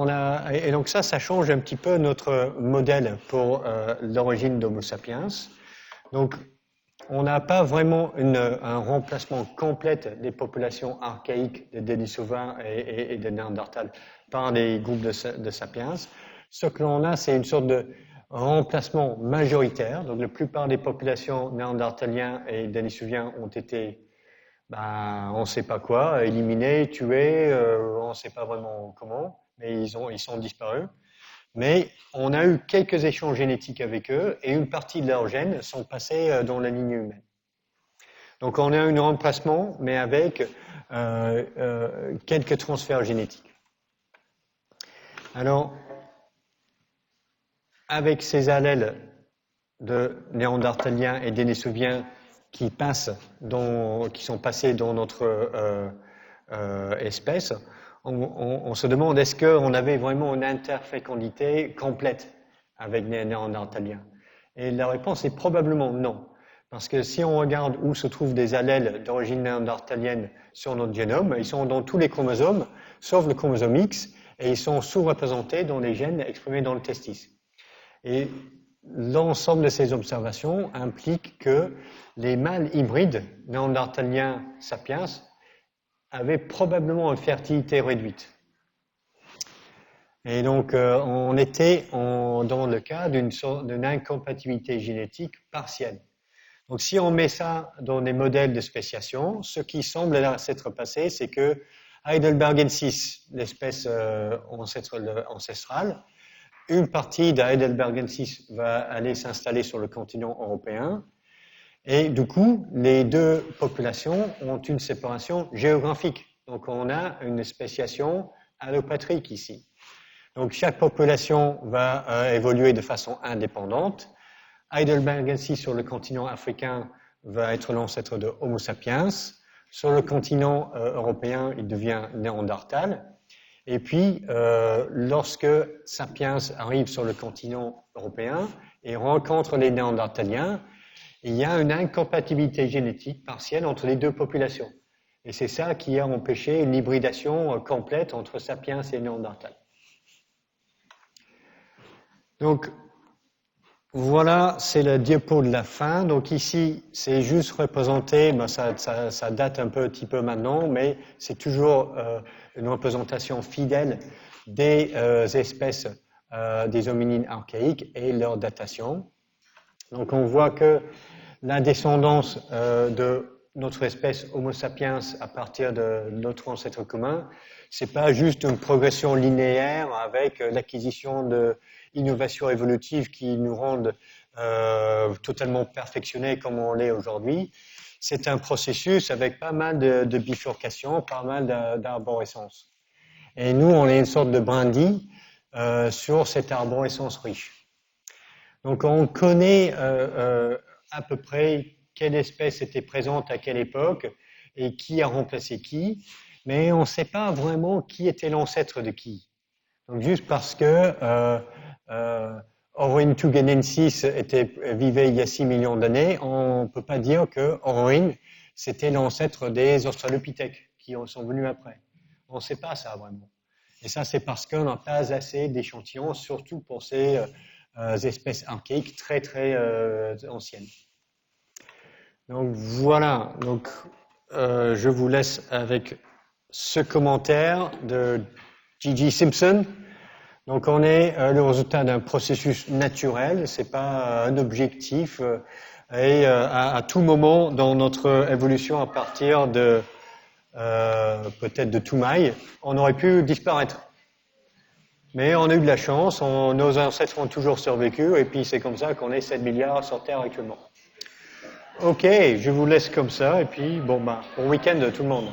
et donc ça change un petit peu notre modèle pour l'origine d'Homo sapiens. Donc on n'a pas vraiment un remplacement complet des populations archaïques des Denisovans et des Néandertals par des groupes de sapiens. Ce que l'on a, c'est une sorte de remplacement majoritaire. Donc la plupart des populations néandertaliens et denisoviens ont été, on ne sait pas quoi, éliminés, tués, on ne sait pas vraiment comment, mais ils sont disparus. Mais on a eu quelques échanges génétiques avec eux et une partie de leurs gènes sont passés dans la lignée humaine. Donc on a un remplacement, mais avec quelques transferts génétiques. Alors, avec ces allèles de néandertaliens et dénisoviens qui sont passés dans notre espèce, on se demande est-ce qu'on avait vraiment une interfécondité complète avec les néandertaliens. Et la réponse est probablement non. Parce que si on regarde où se trouvent des allèles d'origine néandertalienne sur notre génome, ils sont dans tous les chromosomes, sauf le chromosome X, et ils sont sous-représentés dans les gènes exprimés dans le testis. Et l'ensemble de ces observations implique que les mâles hybrides néandertaliens sapiens avaient probablement une fertilité réduite. Et donc, on était dans le cas d'une incompatibilité génétique partielle. Donc, si on met ça dans des modèles de spéciation, ce qui semble s'être passé, c'est que Heidelbergensis, l'espèce ancestrale, une partie de Heidelbergensis va aller s'installer sur le continent européen. Et du coup, les deux populations ont une séparation géographique. Donc, on a une spéciation allopatrique ici. Donc, chaque population va évoluer de façon indépendante. Heidelbergensis sur le continent africain va être l'ancêtre de Homo sapiens. Sur le continent européen, il devient néandertal. Et puis, lorsque Sapiens arrive sur le continent européen et rencontre les néandertaliens, il y a une incompatibilité génétique partielle entre les deux populations. Et c'est ça qui a empêché une hybridation complète entre Sapiens et Néandertal. Donc, voilà, c'est le diapo de la fin. Donc ici, c'est juste représenté, ça date un petit peu maintenant, mais c'est toujours une représentation fidèle des espèces des hominines archaïques et leur datation. Donc on voit que la descendance de notre espèce Homo sapiens à partir de notre ancêtre commun, c'est pas juste une progression linéaire avec l'acquisition de innovations évolutives qui nous rendent totalement perfectionnés comme on l'est aujourd'hui. C'est un processus avec pas mal de bifurcations, pas mal d'arborescence. Et nous, on est une sorte de brindille sur cette arborescence riche. Donc on connaît à peu près quelle espèce était présente à quelle époque et qui a remplacé qui, mais on ne sait pas vraiment qui était l'ancêtre de qui. Donc juste parce que Ornithugenensis vivait il y a 6 millions d'années, on ne peut pas dire que Ornith, c'était l'ancêtre des Australopithèques qui sont venus après. On ne sait pas ça vraiment. Et ça, c'est parce qu'on n'a pas assez d'échantillons, surtout pour ces espèces archaïques très, très anciennes. Donc voilà, donc, je vous laisse avec ce commentaire de J.G. Simpson. Donc on est le résultat d'un processus naturel, c'est pas un objectif, et à tout moment dans notre évolution à partir de peut-être de Toumaï, on aurait pu disparaître. Mais on a eu de la chance, nos ancêtres ont toujours survécu, et puis c'est comme ça qu'on est 7 milliards sur Terre actuellement. Ok, je vous laisse comme ça, et puis bon week-end tout le monde.